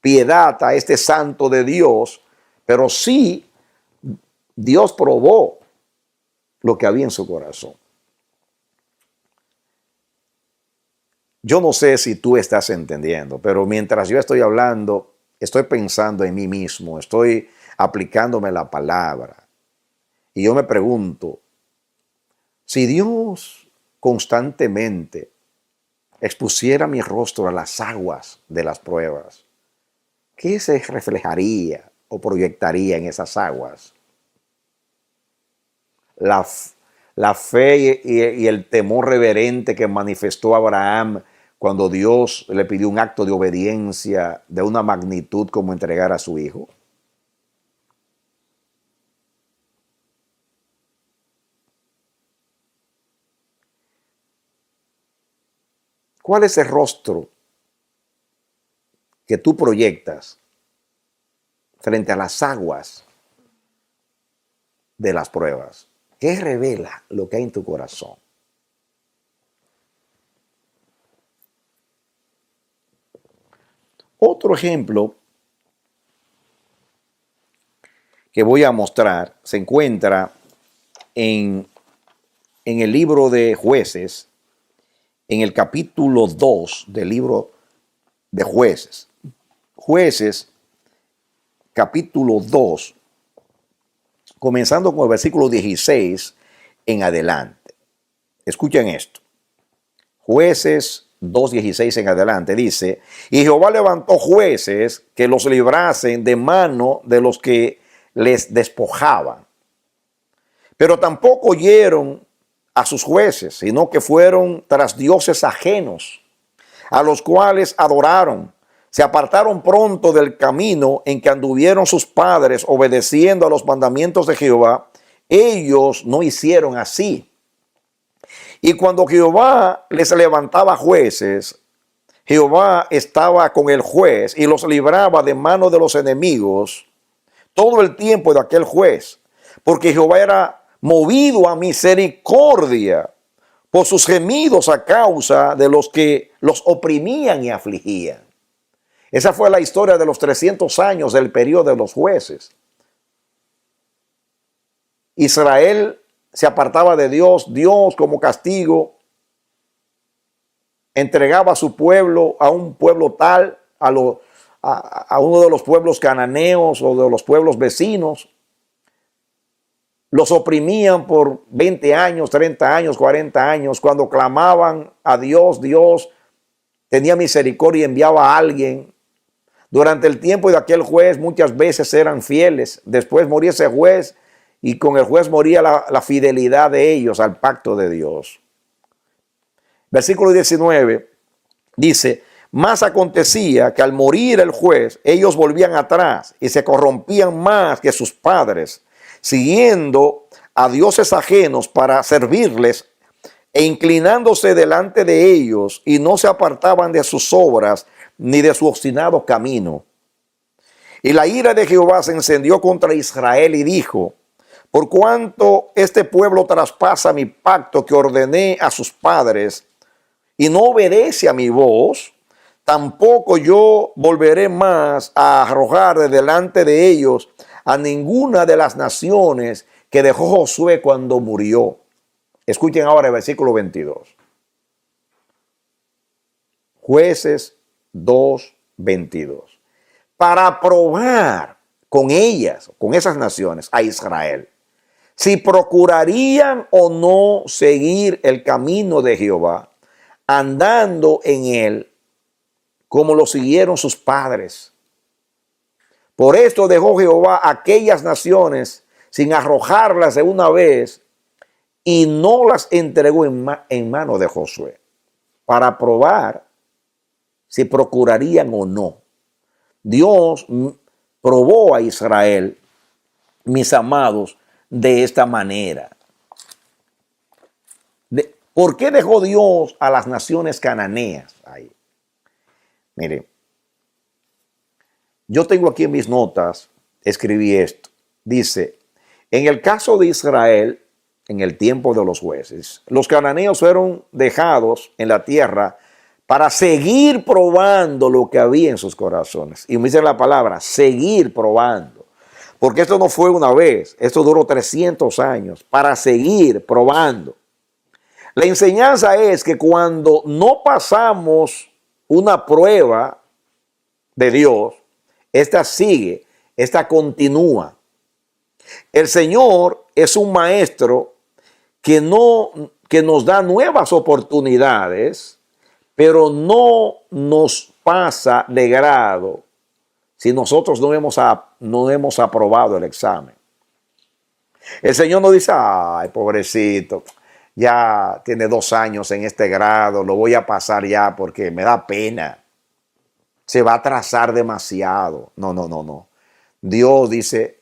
piedad a este santo de Dios, pero sí Dios probó lo que había en su corazón. Yo no sé si tú estás entendiendo, pero mientras yo estoy hablando, estoy pensando en mí mismo, estoy aplicándome la palabra. Y yo me pregunto, si Dios constantemente expusiera mi rostro a las aguas de las pruebas, ¿qué se reflejaría o proyectaría en esas aguas? La fe y el temor reverente que manifestó Abraham cuando Dios le pidió un acto de obediencia de una magnitud como entregar a su hijo. ¿Cuál es el rostro que tú proyectas frente a las aguas de las pruebas? ¿Qué revela lo que hay en tu corazón? Otro ejemplo que voy a mostrar se encuentra en el libro de Jueces, en el capítulo 2 del libro de Jueces. Jueces, capítulo 2, comenzando con el versículo 16 en adelante. Escuchen esto. Jueces 2:16 en adelante dice, y Jehová levantó jueces que los librasen de mano de los que les despojaban. Pero tampoco oyeron a sus jueces, sino que fueron tras dioses ajenos, a los cuales adoraron. Se apartaron pronto del camino en que anduvieron sus padres, obedeciendo a los mandamientos de Jehová. Ellos no hicieron así. Y cuando Jehová les levantaba jueces, Jehová estaba con el juez y los libraba de mano de los enemigos todo el tiempo de aquel juez, porque Jehová era movido a misericordia por sus gemidos a causa de los que los oprimían y afligían. Esa fue la historia de los 300 años del periodo de los jueces. Israel se apartaba de Dios, Dios como castigo entregaba a su pueblo, a un pueblo tal, a uno de los pueblos cananeos o de los pueblos vecinos. Los oprimían por 20 años, 30 años, 40 años. Cuando clamaban a Dios, Dios tenía misericordia y enviaba a alguien. Durante el tiempo de aquel juez muchas veces eran fieles. Después moría ese juez y con el juez moría la fidelidad de ellos al pacto de Dios. Versículo 19 dice: más acontecía que al morir el juez, ellos volvían atrás y se corrompían más que sus padres, siguiendo a dioses ajenos para servirles e inclinándose delante de ellos, y no se apartaban de sus obras ni de su obstinado camino. Y la ira de Jehová se encendió contra Israel y dijo: por cuanto este pueblo traspasa mi pacto que ordené a sus padres y no obedece a mi voz, tampoco yo volveré más a arrojar de delante de ellos a ninguna de las naciones que dejó Josué cuando murió. Escuchen ahora el versículo 22. Jueces 2:22. Para probar con ellas, con esas naciones, a Israel, si procurarían o no seguir el camino de Jehová, andando en él como lo siguieron sus padres. Por esto dejó Jehová aquellas naciones sin arrojarlas de una vez y no las entregó en mano de Josué, para probar si procurarían o no. Dios probó a Israel, mis amados, de esta manera. ¿Por qué dejó Dios a las naciones cananeas ahí? Mire, yo tengo aquí en mis notas, escribí esto. Dice: en el caso de Israel, en el tiempo de los jueces, los cananeos fueron dejados en la tierra para seguir probando lo que había en sus corazones. Y me dice la palabra, seguir probando. Porque esto no fue una vez, esto duró 300 años, para seguir probando. La enseñanza es que cuando no pasamos una prueba de Dios, esta sigue, esta continúa. El Señor es un maestro que nos da nuevas oportunidades, pero no nos pasa de grado si nosotros no hemos aprobado el examen. El Señor nos dice: ay, pobrecito, ya tiene 2 años en este grado, lo voy a pasar ya porque me da pena. Se va a atrasar demasiado. No. Dios dice: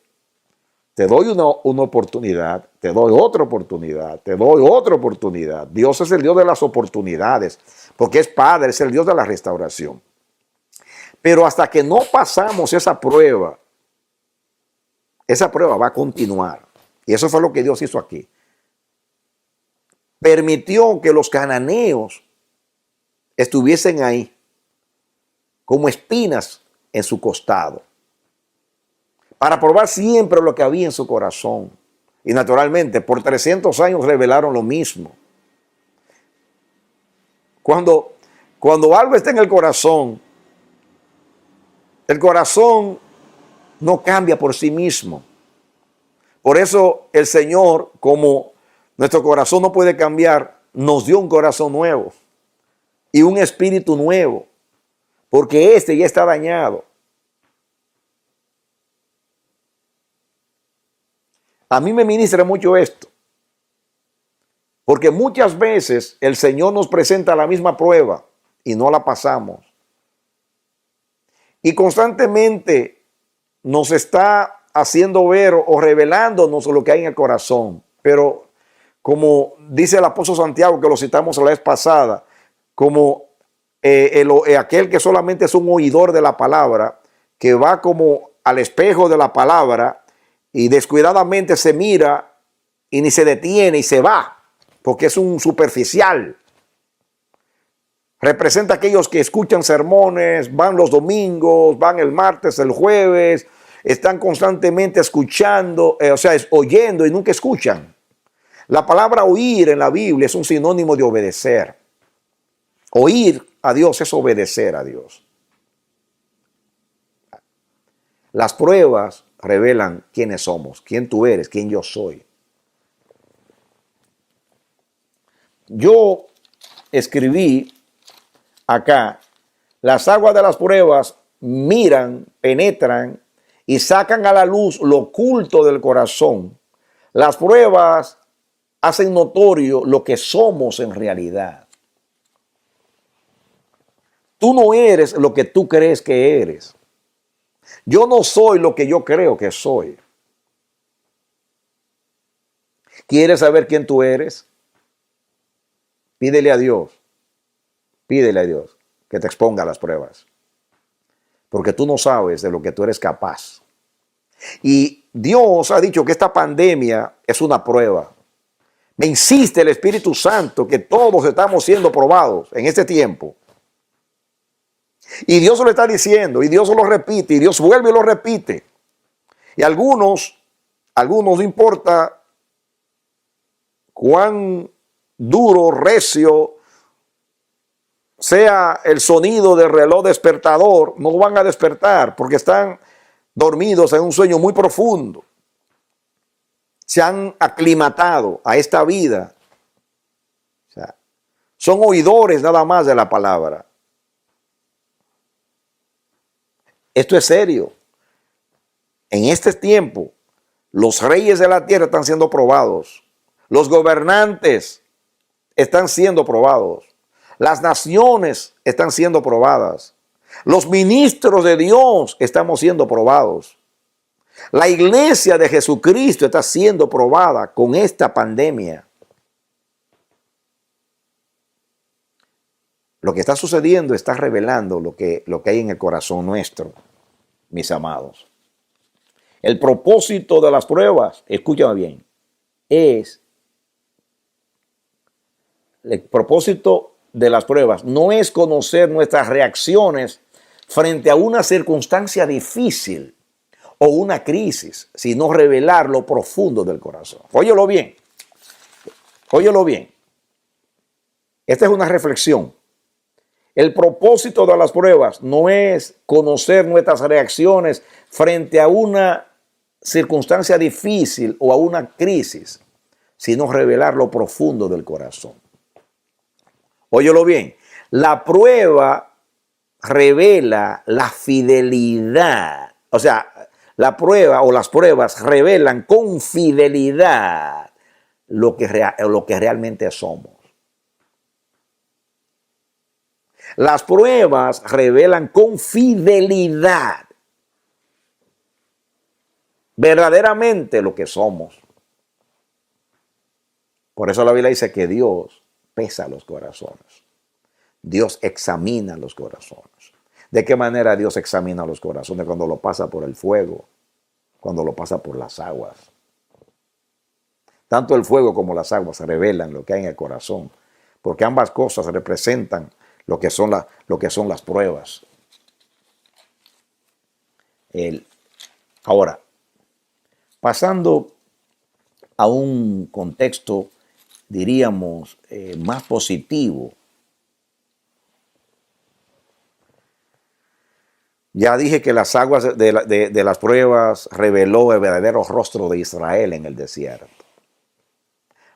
te doy una oportunidad, te doy otra oportunidad, te doy otra oportunidad. Dios es el Dios de las oportunidades, porque es Padre, es el Dios de la restauración. Pero hasta que no pasamos esa prueba va a continuar. Y eso fue lo que Dios hizo aquí. Permitió que los cananeos estuviesen ahí como espinas en su costado, para probar siempre lo que había en su corazón. Y naturalmente, por 300 años revelaron lo mismo. Cuando algo está en el corazón no cambia por sí mismo. Por eso el Señor, como nuestro corazón no puede cambiar, nos dio un corazón nuevo y un espíritu nuevo, porque este ya está dañado. A mí me ministra mucho esto, porque muchas veces el Señor nos presenta la misma prueba y no la pasamos. Y constantemente nos está haciendo ver o revelándonos lo que hay en el corazón. Pero como dice el apóstol Santiago, que lo citamos la vez pasada, como aquel que solamente es un oidor de la palabra, que va como al espejo de la palabra y descuidadamente se mira y ni se detiene y se va. porque es un superficial. Representa a aquellos que escuchan sermones, van los domingos, van el martes, el jueves, están constantemente escuchando, oyendo y nunca escuchan. La palabra oír en la Biblia es un sinónimo de obedecer. Oír a Dios es obedecer a Dios. Las pruebas revelan quiénes somos, quién tú eres, quién yo soy. Yo escribí acá, las aguas de las pruebas miran, penetran y sacan a la luz lo oculto del corazón. Las pruebas hacen notorio lo que somos en realidad. Tú no eres lo que tú crees que eres. Yo no soy lo que yo creo que soy. ¿Quieres saber quién tú eres? Pídele a Dios que te exponga las pruebas. Porque tú no sabes de lo que tú eres capaz. Y Dios ha dicho que esta pandemia es una prueba. Me insiste el Espíritu Santo que todos estamos siendo probados en este tiempo. Y Dios lo está diciendo, y Dios lo repite, y Dios vuelve y lo repite. Y algunos no importa cuán duro, recio sea el sonido del reloj despertador, no van a despertar porque están dormidos en un sueño muy profundo. Se han aclimatado a esta vida. O sea, son oidores nada más de la palabra. Esto es serio. En este tiempo, los reyes de la tierra están siendo probados. Los gobernantes están siendo probados. Las naciones están siendo probadas. Los ministros de Dios estamos siendo probados. La iglesia de Jesucristo está siendo probada con esta pandemia. Lo que está sucediendo está revelando lo que hay en el corazón nuestro, mis amados. El propósito de las pruebas, escúchame bien, el propósito de las pruebas no es conocer nuestras reacciones frente a una circunstancia difícil o una crisis, sino revelar lo profundo del corazón. Óyelo bien. Óyelo bien. Esta es una reflexión. El propósito de las pruebas no es conocer nuestras reacciones frente a una circunstancia difícil o a una crisis, sino revelar lo profundo del corazón. Óyelo bien. La prueba revela la fidelidad. O sea, la prueba o las pruebas revelan con fidelidad lo que realmente somos. Las pruebas revelan con fidelidad verdaderamente lo que somos. Por eso la Biblia dice que Dios pesa los corazones. Dios examina los corazones. ¿De qué manera Dios examina los corazones? Cuando lo pasa por el fuego, cuando lo pasa por las aguas. Tanto el fuego como las aguas revelan lo que hay en el corazón, porque ambas cosas representan lo que son las pruebas. Ahora, pasando a un contexto, diríamos, más positivo. Ya dije que las aguas de las pruebas reveló el verdadero rostro de Israel en el desierto.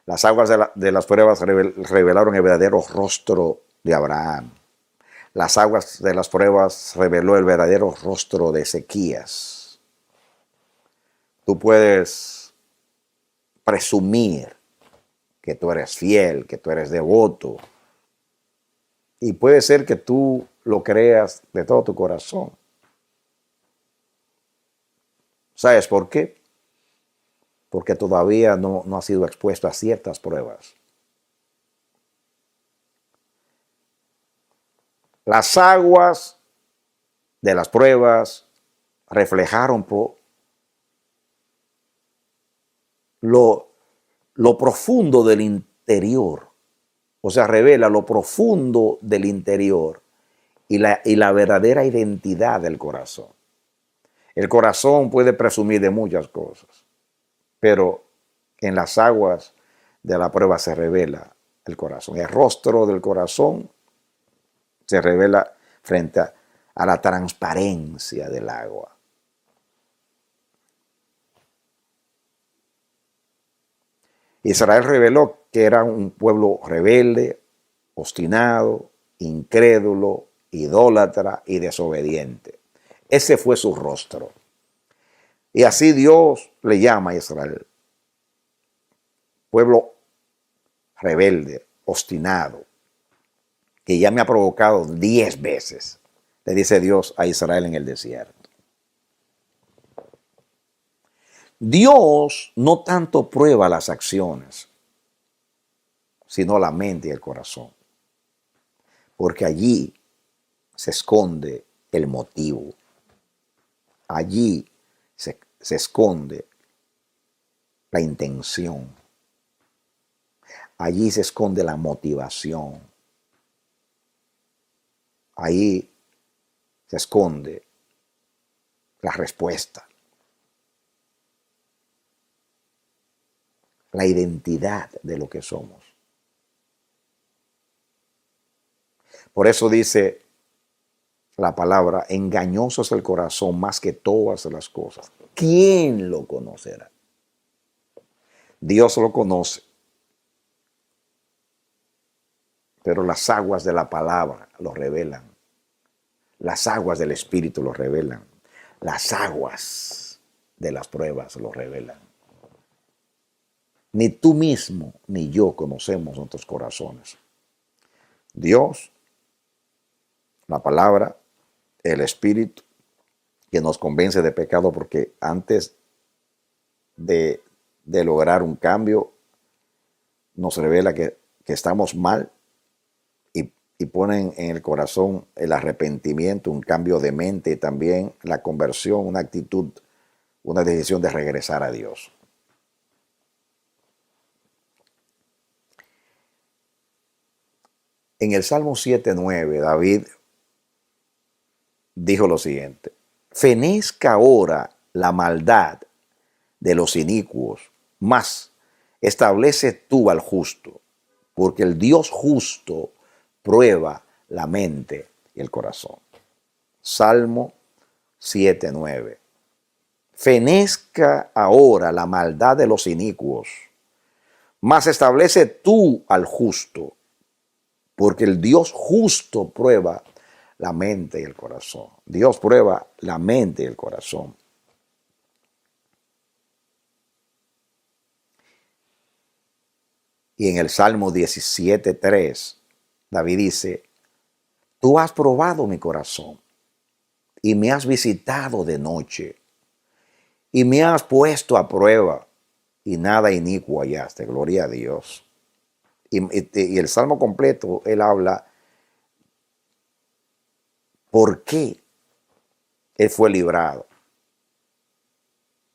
Las aguas de las pruebas revelaron el verdadero rostro de Abraham. Las aguas de las pruebas reveló el verdadero rostro de Ezequías. Tú puedes presumir que tú eres fiel, que tú eres devoto. Y puede ser que tú lo creas de todo tu corazón. ¿Sabes por qué? Porque todavía no has sido expuesto a ciertas pruebas. Las aguas de las pruebas reflejaron lo profundo del interior, o sea, revela lo profundo del interior y la verdadera identidad del corazón. El corazón puede presumir de muchas cosas, pero en las aguas de la prueba se revela el corazón. El rostro del corazón se revela frente a la transparencia del agua. Israel reveló que era un pueblo rebelde, obstinado, incrédulo, idólatra y desobediente. Ese fue su rostro. Y así Dios le llama a Israel, pueblo rebelde, obstinado, que ya me ha provocado 10 veces, le dice Dios a Israel en el desierto. Dios no tanto prueba las acciones, sino la mente y el corazón, porque allí se esconde el motivo, allí se esconde la intención, allí se esconde la motivación, ahí se esconde la respuesta, la identidad de lo que somos. Por eso dice la palabra, engañoso es el corazón más que todas las cosas. ¿Quién lo conocerá? Dios lo conoce, pero las aguas de la palabra lo revelan. Las aguas del Espíritu lo revelan. Las aguas de las pruebas lo revelan. Ni tú mismo ni yo conocemos nuestros corazones. Dios, la palabra, el Espíritu, que nos convence de pecado, porque antes de lograr un cambio, nos revela que estamos mal y ponen en el corazón el arrepentimiento, un cambio de mente y también la conversión, una actitud, una decisión de regresar a Dios. En el Salmo 7:9, David dijo lo siguiente: fenezca ahora la maldad de los inicuos, mas establece tú al justo, porque el Dios justo prueba la mente y el corazón. Salmo 7:9. Fenezca ahora la maldad de los inicuos, mas establece tú al justo, porque el Dios justo prueba la mente y el corazón. Dios prueba la mente y el corazón. Y en el Salmo 17:3, David dice, tú has probado mi corazón y me has visitado de noche y me has puesto a prueba y nada inicuo hallaste. Gloria a Dios. Y el Salmo completo, él habla por qué él fue librado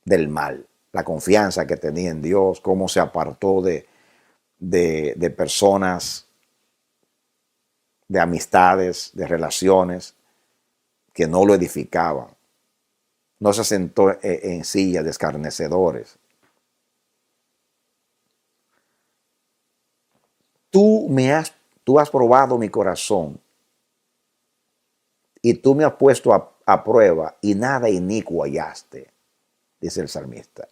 del mal, la confianza que tenía en Dios, cómo se apartó de personas, de amistades, de relaciones que no lo edificaban. No se sentó en sillas de escarnecedores. Tú has probado mi corazón y tú me has puesto a prueba y nada inicuo hallaste, dice el salmista.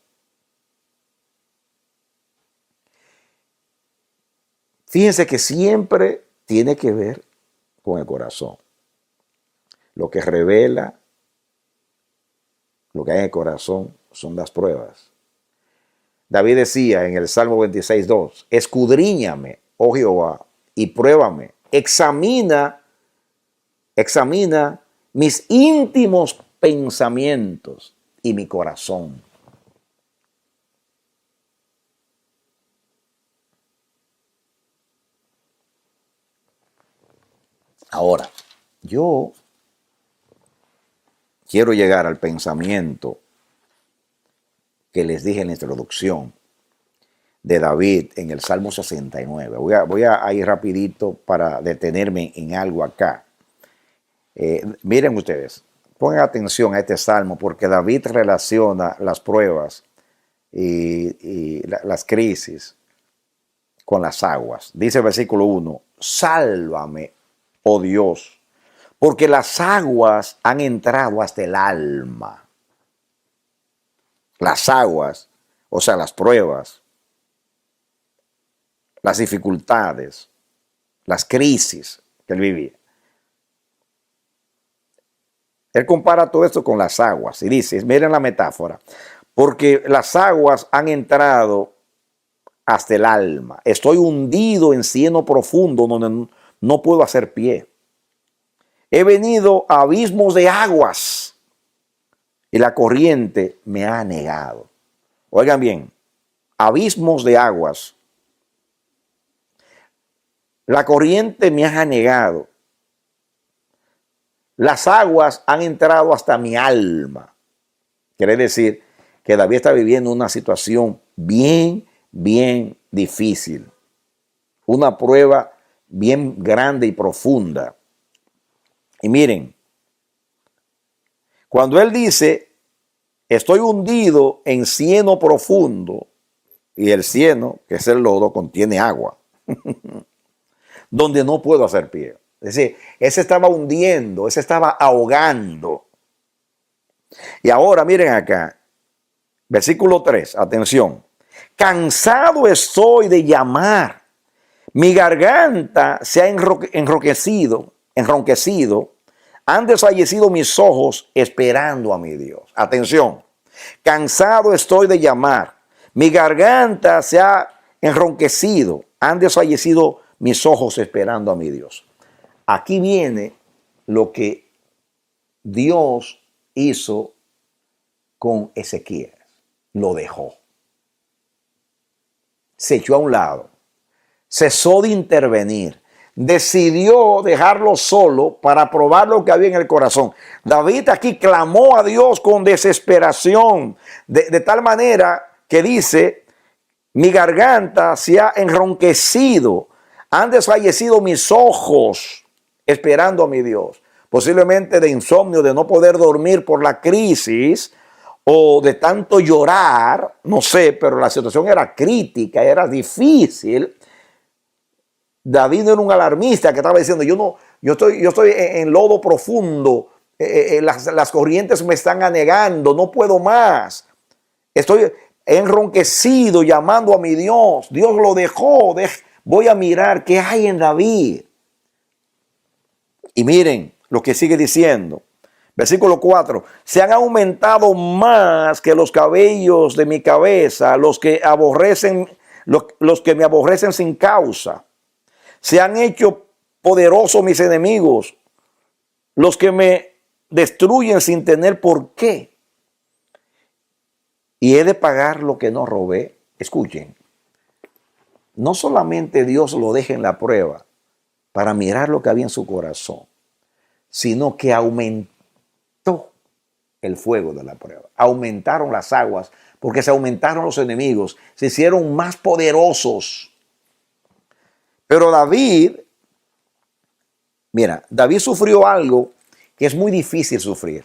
Fíjense que siempre tiene que ver con el corazón. Lo que revela lo que hay en el corazón son las pruebas. David decía en el Salmo 26:2, escudriñame, oh Jehová, y pruébame, examina mis íntimos pensamientos y mi corazón. Ahora, yo quiero llegar al pensamiento que les dije en la introducción, de David en el Salmo 69. Voy a ir rapidito para detenerme en algo acá. Miren ustedes, pongan atención a este salmo porque David relaciona las pruebas y las crisis con las aguas. Dice el versículo 1, sálvame, oh Dios, porque las aguas han entrado hasta el alma. Las aguas, o sea, las pruebas, las dificultades, las crisis que él vivía. Él compara todo esto con las aguas y dice, miren la metáfora, porque las aguas han entrado hasta el alma. Estoy hundido en cieno profundo donde no puedo hacer pie. He venido a abismos de aguas y la corriente me ha anegado. Oigan bien, abismos de aguas. La corriente me ha anegado. Las aguas han entrado hasta mi alma. Quiere decir que David está viviendo una situación bien difícil. Una prueba bien grande y profunda. Y miren, cuando él dice, estoy hundido en cieno profundo, y el cieno, que es el lodo, contiene agua, donde no puedo hacer pie. Es decir, él se estaba hundiendo, él se estaba ahogando. Y ahora miren acá, versículo 3, atención. Cansado estoy de llamar, mi garganta se ha enronquecido, han desfallecido mis ojos esperando a mi Dios. Atención, cansado estoy de llamar, mi garganta se ha enronquecido, han desfallecido mis ojos esperando a mi Dios. Aquí viene lo que Dios hizo con Ezequiel. Lo dejó. Se echó a un lado. Cesó de intervenir. Decidió dejarlo solo para probar lo que había en el corazón. David aquí clamó a Dios con desesperación. De tal manera que dice, mi garganta se ha enronquecido. Han desfallecido mis ojos esperando a mi Dios. Posiblemente de insomnio, de no poder dormir por la crisis o de tanto llorar, no sé, pero la situación era crítica, era difícil. David no era un alarmista que estaba diciendo, yo estoy en lodo profundo, las corrientes me están anegando, no puedo más. Estoy enronquecido llamando a mi Dios. Dios lo dejó, voy a mirar qué hay en David. Y miren lo que sigue diciendo. Versículo 4. Se han aumentado más que los cabellos de mi cabeza, los que me aborrecen sin causa. Se han hecho poderosos mis enemigos, los que me destruyen sin tener por qué. Y he de pagar lo que no robé. Escuchen, no solamente Dios lo deja en la prueba para mirar lo que había en su corazón, sino que aumentó el fuego de la prueba. Aumentaron las aguas porque se aumentaron los enemigos, se hicieron más poderosos. Pero David sufrió algo que es muy difícil sufrir.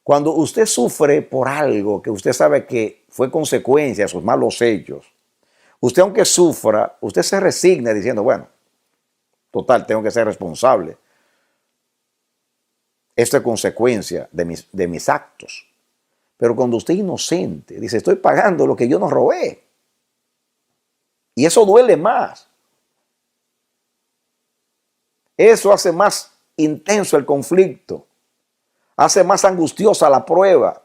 Cuando usted sufre por algo que usted sabe que fue consecuencia de sus malos hechos, usted aunque sufra, usted se resigna diciendo, bueno, total, tengo que ser responsable. Esto es consecuencia de mis actos. Pero cuando usted es inocente, dice, estoy pagando lo que yo no robé. Y eso duele más. Eso hace más intenso el conflicto. Hace más angustiosa la prueba.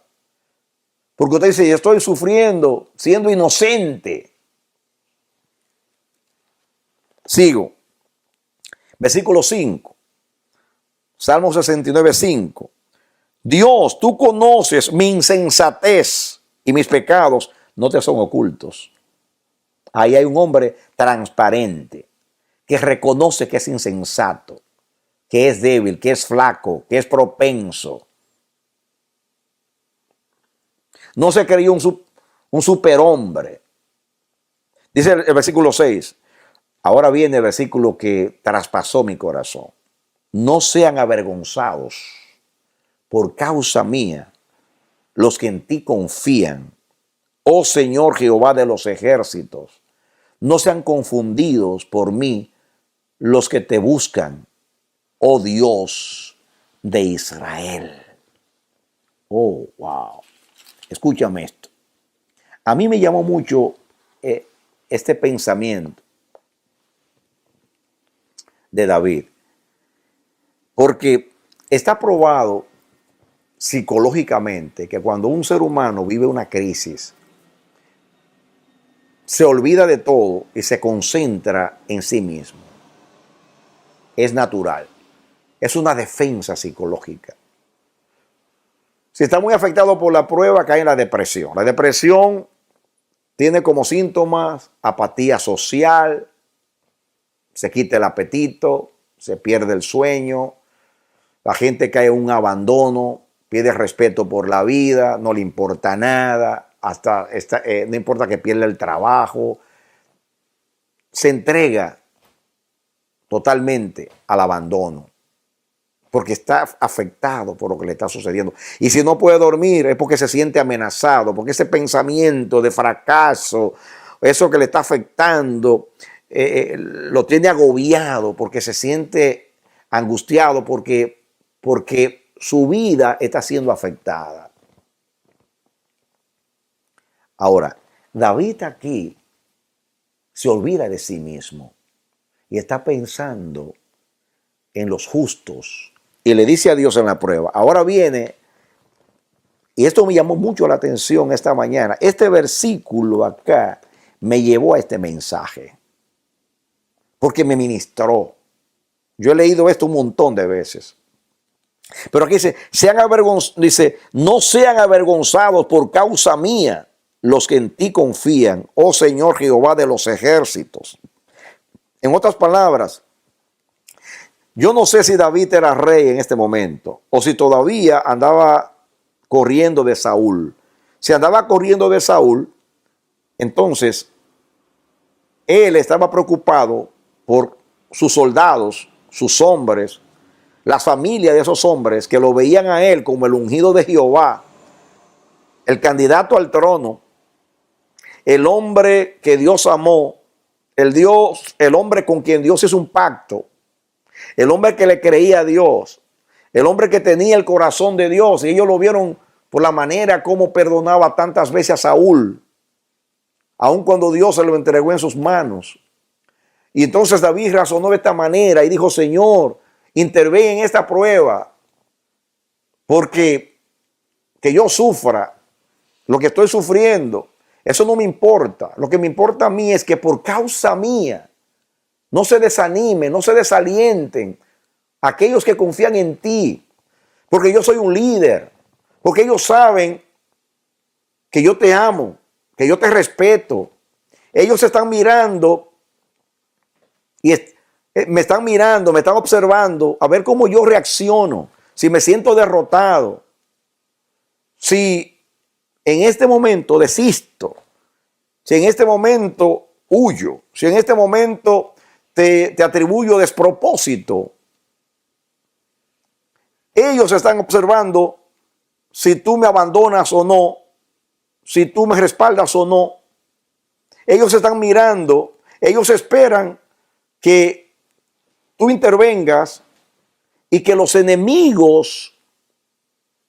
Porque usted dice, yo estoy sufriendo siendo inocente. Sigo. Versículo 5. Salmo 69, 5. Dios, tú conoces mi insensatez y mis pecados no te son ocultos. Ahí hay un hombre transparente que reconoce que es insensato, que es débil, que es flaco, que es propenso. No se creyó un superhombre. Dice el versículo 6. Ahora viene el versículo que traspasó mi corazón. No sean avergonzados por causa mía los que en ti confían, oh Señor Jehová de los ejércitos. No sean confundidos por mí los que te buscan, oh Dios de Israel. Oh, wow. Escúchame esto. A mí me llamó mucho este pensamiento de David, porque está probado psicológicamente que cuando un ser humano vive una crisis, se olvida de todo y se concentra en sí mismo. Es natural. Es una defensa psicológica. Si está muy afectado por la prueba, cae en la depresión. La depresión tiene como síntomas apatía social, se quita el apetito, se pierde el sueño, la gente cae en un abandono, pierde respeto por la vida, no le importa nada, no importa que pierda el trabajo, se entrega totalmente al abandono, porque está afectado por lo que le está sucediendo. Y si no puede dormir es porque se siente amenazado, porque ese pensamiento de fracaso, eso que le está afectando, lo tiene agobiado, porque se siente angustiado, porque su vida está siendo afectada. Ahora, David aquí se olvida de sí mismo y está pensando en los justos y le dice a Dios en la prueba. Ahora viene, y esto me llamó mucho la atención esta mañana, este versículo acá me llevó a este mensaje, porque me ministró. Yo he leído esto un montón de veces. Pero aquí dice, no sean avergonzados por causa mía los que en ti confían, oh Señor Jehová de los ejércitos. En otras palabras, yo no sé si David era rey en este momento o si todavía andaba corriendo de Saúl. Si andaba corriendo de Saúl, entonces él estaba preocupado por sus soldados, sus hombres, las familias de esos hombres que lo veían a él como el ungido de Jehová, el candidato al trono, el hombre que Dios amó, el hombre con quien Dios hizo un pacto, el hombre que le creía a Dios, el hombre que tenía el corazón de Dios. Y ellos lo vieron por la manera como perdonaba tantas veces a Saúl, aun cuando Dios se lo entregó en sus manos. Y entonces David razonó de esta manera y dijo, Señor, intervé en esta prueba, porque que yo sufra lo que estoy sufriendo, eso no me importa. Lo que me importa a mí es que por causa mía no se desanimen, no se desalienten aquellos que confían en ti, porque yo soy un líder, porque ellos saben que yo te amo, que yo te respeto. Ellos están mirando y me están mirando, me están observando a ver cómo yo reacciono, si me siento derrotado, si en este momento desisto, si en este momento huyo, si en este momento te atribuyo despropósito. Ellos están observando si tú me abandonas o no, si tú me respaldas o no. Ellos están mirando, ellos esperan que tú intervengas y que los enemigos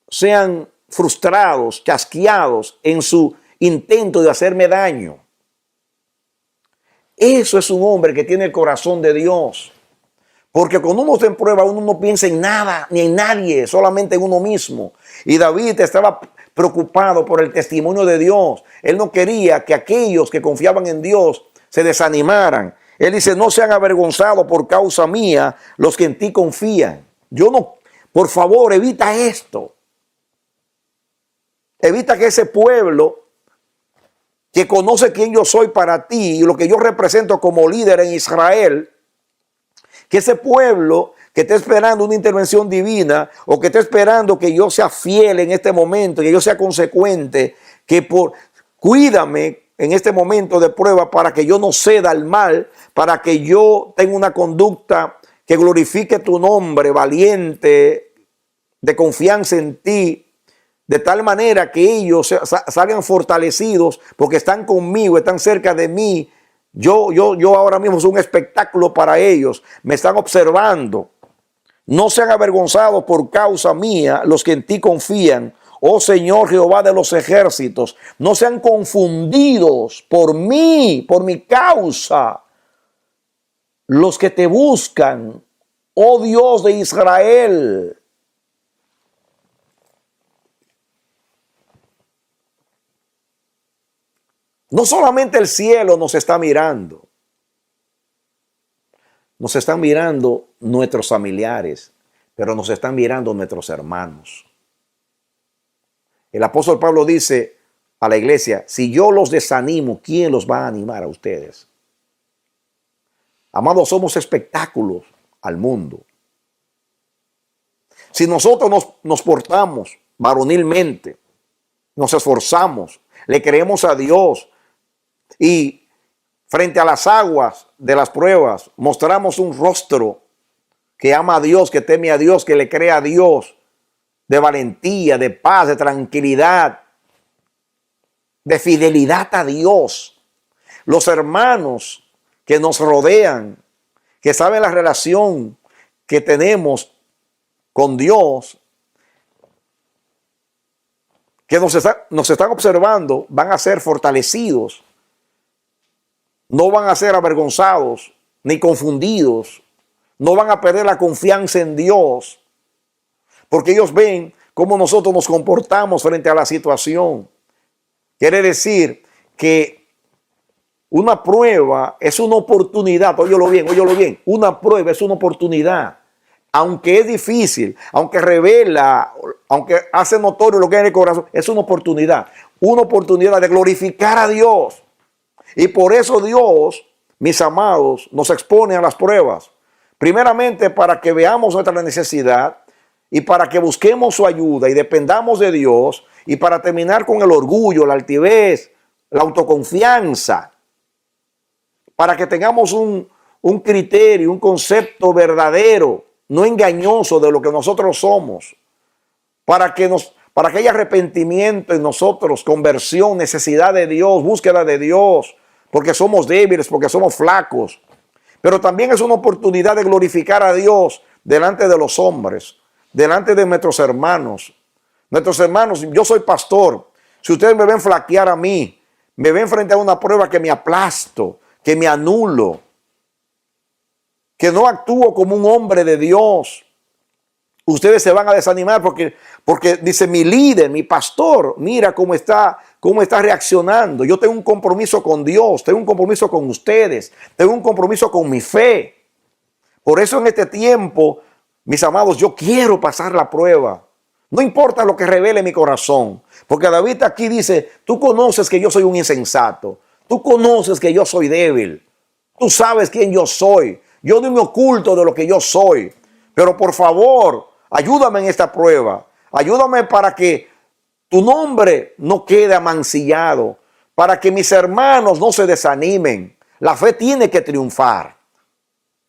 sean frustrados, chasqueados en su intento de hacerme daño. Eso es un hombre que tiene el corazón de Dios. Porque cuando uno está en prueba, uno no piensa en nada ni en nadie, solamente en uno mismo. Y David estaba preocupado por el testimonio de Dios. Él no quería que aquellos que confiaban en Dios se desanimaran. Él dice, no sean avergonzados por causa mía los que en ti confían. Por favor, evita esto. Evita que ese pueblo que conoce quién yo soy para ti y lo que yo represento como líder en Israel, que ese pueblo que está esperando una intervención divina o que está esperando que yo sea fiel en este momento, que yo sea consecuente, cuídame en este momento de prueba para que yo no ceda al mal, para que yo tenga una conducta que glorifique tu nombre, valiente, de confianza en ti, de tal manera que ellos salgan fortalecidos porque están conmigo, están cerca de mí. Yo ahora mismo soy un espectáculo para ellos, me están observando. No sean avergonzados por causa mía los que en ti confían, oh Señor Jehová de los ejércitos. No sean confundidos por mí, por mi causa, los que te buscan, oh Dios de Israel. No solamente el cielo nos está mirando, nos están mirando nuestros familiares, pero nos están mirando nuestros hermanos. El apóstol Pablo dice a la iglesia, si yo los desanimo, ¿quién los va a animar a ustedes? Amados, somos espectáculos al mundo. Si nosotros nos portamos varonilmente, nos esforzamos, le creemos a Dios y frente a las aguas de las pruebas mostramos un rostro que ama a Dios, que teme a Dios, que le cree a Dios, de valentía, de paz, de tranquilidad, de fidelidad a Dios. Los hermanos que nos rodean, que saben la relación que tenemos con Dios, que nos están observando, van a ser fortalecidos, no van a ser avergonzados ni confundidos, no van a perder la confianza en Dios, porque ellos ven cómo nosotros nos comportamos frente a la situación. Quiere decir que una prueba es una oportunidad, óyelo bien, una prueba es una oportunidad. Aunque es difícil, aunque revela, aunque hace notorio lo que hay en el corazón, es una oportunidad de glorificar a Dios. Y por eso Dios, mis amados, nos expone a las pruebas. Primeramente para que veamos nuestra necesidad y para que busquemos su ayuda y dependamos de Dios, y para terminar con el orgullo, la altivez, la autoconfianza, para que tengamos un criterio, un concepto verdadero, no engañoso de lo que nosotros somos, para que haya arrepentimiento en nosotros, conversión, necesidad de Dios, búsqueda de Dios, porque somos débiles, porque somos flacos. Pero también es una oportunidad de glorificar a Dios delante de los hombres, delante de nuestros hermanos. Nuestros hermanos, yo soy pastor. Si ustedes me ven flaquear a mí, me ven frente a una prueba que me aplasto, que me anulo, que no actúo como un hombre de Dios, ustedes se van a desanimar porque dice mi líder, mi pastor, mira cómo está reaccionando. Yo tengo un compromiso con Dios, tengo un compromiso con ustedes, tengo un compromiso con mi fe. Por eso en este tiempo, mis amados, yo quiero pasar la prueba. No importa lo que revele mi corazón, porque David aquí dice, tú conoces que yo soy un insensato, tú conoces que yo soy débil, tú sabes quién yo soy, yo no me oculto de lo que yo soy, pero por favor, ayúdame en esta prueba, ayúdame para que tu nombre no quede amancillado, para que mis hermanos no se desanimen. La fe tiene que triunfar.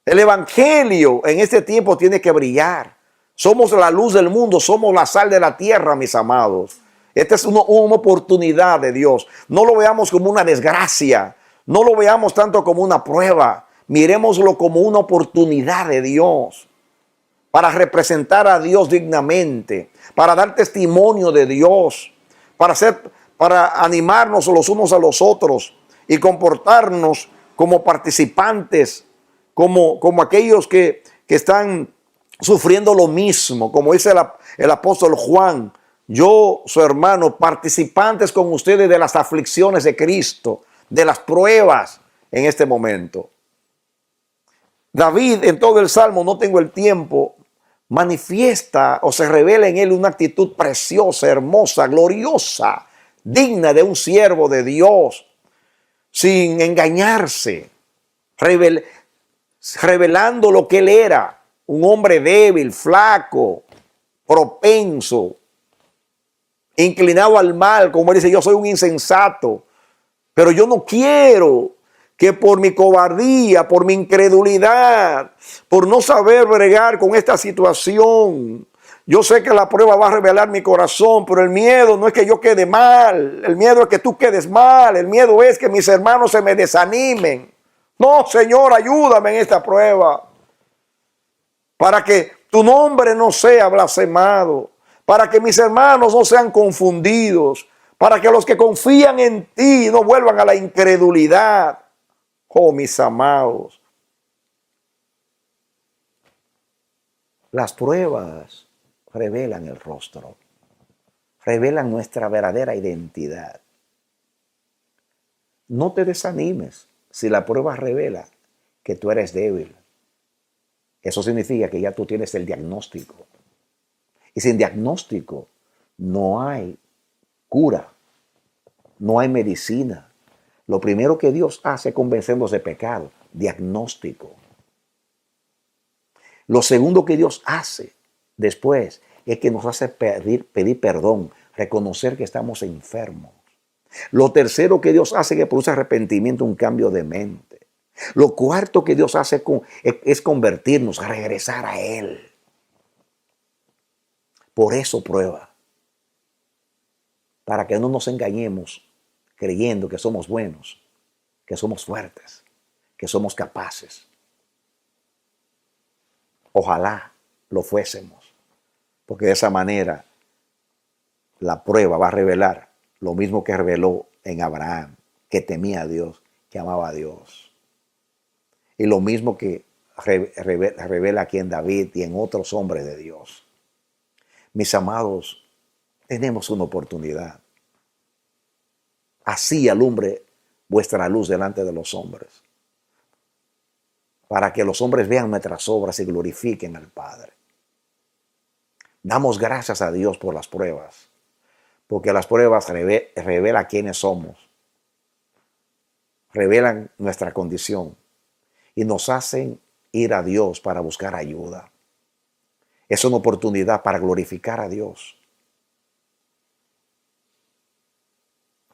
El evangelio en este tiempo tiene que brillar. Somos la luz del mundo, somos la sal de la tierra, mis amados. Esta es una oportunidad de Dios. No lo veamos como una desgracia, no lo veamos tanto como una prueba. Miremoslo como una oportunidad de Dios para representar a Dios dignamente, para dar testimonio de Dios, para animarnos los unos a los otros y comportarnos como participantes, como aquellos que están sufriendo lo mismo, como dice el apóstol Juan, yo, su hermano, participantes con ustedes de las aflicciones de Cristo, de las pruebas en este momento. David, en todo el Salmo, no tengo el tiempo, manifiesta o se revela en él una actitud preciosa, hermosa, gloriosa, digna de un siervo de Dios, sin engañarse, revelando lo que él era. Un hombre débil, flaco, propenso, inclinado al mal, como él dice, yo soy un insensato, Pero yo no quiero que por mi cobardía, por mi incredulidad, por no saber bregar con esta situación, yo sé que la prueba va a revelar mi corazón, pero el miedo no es que yo quede mal, el miedo es que tú quedes mal, el miedo es que mis hermanos se me desanimen. No, Señor, ayúdame en esta prueba, para que tu nombre no sea blasfemado, para que mis hermanos no sean confundidos, para que los que confían en ti no vuelvan a la incredulidad. Oh, mis amados, las pruebas revelan el rostro, revelan nuestra verdadera identidad. No te desanimes si la prueba revela que tú eres débil. Eso significa que ya tú tienes el diagnóstico. Y sin diagnóstico no hay cura, no hay medicina. Lo primero que Dios hace es convencernos de pecado, diagnóstico. Lo segundo que Dios hace después es que nos hace pedir perdón, reconocer que estamos enfermos. Lo tercero que Dios hace es que produce arrepentimiento, un cambio de mente. Lo cuarto que Dios hace es convertirnos, a regresar a Él. Por eso prueba, para que no nos engañemos creyendo que somos buenos, que somos fuertes, que somos capaces. Ojalá lo fuésemos, porque de esa manera la prueba va a revelar lo mismo que reveló en Abraham, que temía a Dios, que amaba a Dios. Y lo mismo que revela aquí en David y en otros hombres de Dios. Mis amados, tenemos una oportunidad. Así alumbre vuestra luz delante de los hombres, para que los hombres vean nuestras obras y glorifiquen al Padre. Damos gracias a Dios por las pruebas, porque las pruebas revelan quiénes somos, revelan nuestra condición y nos hacen ir a Dios para buscar ayuda. Es una oportunidad para glorificar a Dios.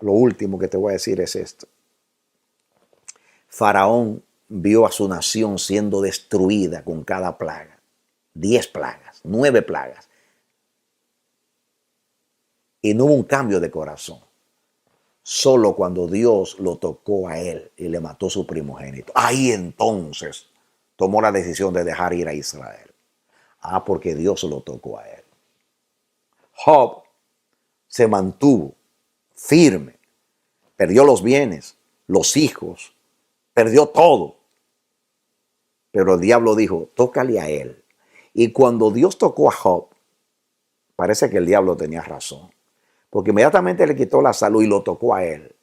Lo último que te voy a decir es esto. Faraón vio a su nación siendo destruida con cada plaga. 10 plagas, 9 plagas. Y no hubo un cambio de corazón. Solo cuando Dios lo tocó a él y le mató su primogénito. Ahí entonces tomó la decisión de dejar ir a Israel. Porque Dios lo tocó a él. Job se mantuvo firme. Perdió los bienes, los hijos, perdió todo. Pero el diablo dijo, tócale a él. Y cuando Dios tocó a Job, parece que el diablo tenía razón. Porque inmediatamente le quitó la salud y lo tocó a él.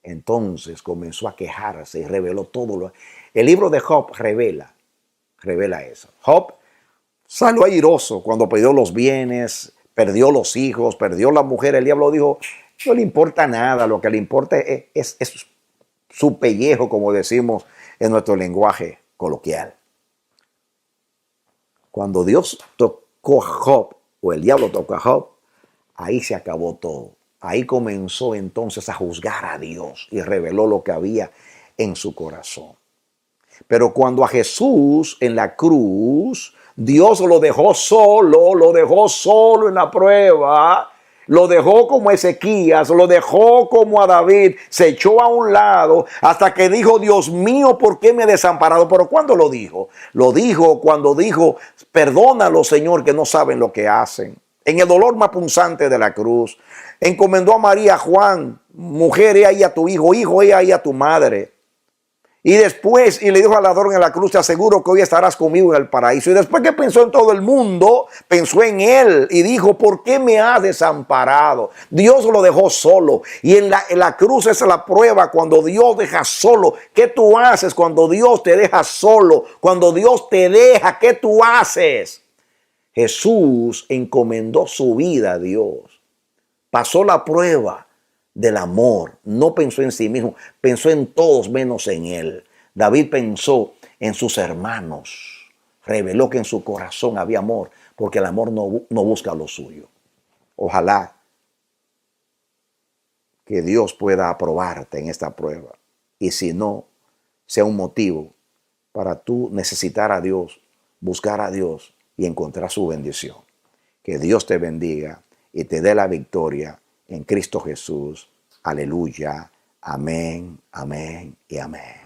Entonces comenzó a quejarse y reveló todo. El libro de Job revela eso. Job salió airoso cuando perdió los bienes, perdió los hijos, perdió la mujer. El diablo dijo, no le importa nada, lo que le importa es su pellejo, como decimos en nuestro lenguaje coloquial. Cuando Dios tocó a Job, o el diablo tocó a Job, ahí se acabó todo. Ahí comenzó entonces a juzgar a Dios y reveló lo que había en su corazón. Pero cuando a Jesús en la cruz, Dios lo dejó solo en la prueba, lo dejó como Ezequías, lo dejó como a David, se echó a un lado hasta que dijo, Dios mío, ¿por qué me he desamparado? Pero ¿cuándo lo dijo? Lo dijo cuando dijo, perdónalo, Señor, que no saben lo que hacen. En el dolor más punzante de la cruz, encomendó a María, a Juan, mujer, he ahí a tu hijo, he ahí a tu madre. Y después, y le dijo al ladrón en la cruz, te aseguro que hoy estarás conmigo en el paraíso. Y después que pensó en todo el mundo, pensó en él y dijo, ¿por qué me has desamparado? Dios lo dejó solo. Y en la cruz es la prueba cuando Dios deja solo. ¿Qué tú haces cuando Dios te deja solo? Cuando Dios te deja, ¿qué tú haces? Jesús encomendó su vida a Dios. Pasó la prueba del amor. No pensó en sí mismo, pensó en todos menos en él. David pensó en sus hermanos. Reveló que en su corazón había amor, porque el amor no busca lo suyo. Ojalá que Dios pueda aprobarte en esta prueba. Y si no, sea un motivo para tú necesitar a Dios, buscar a Dios y encontrar su bendición. Que Dios te bendiga y te dé la victoria en Cristo Jesús. Aleluya. Amén, amén y amén.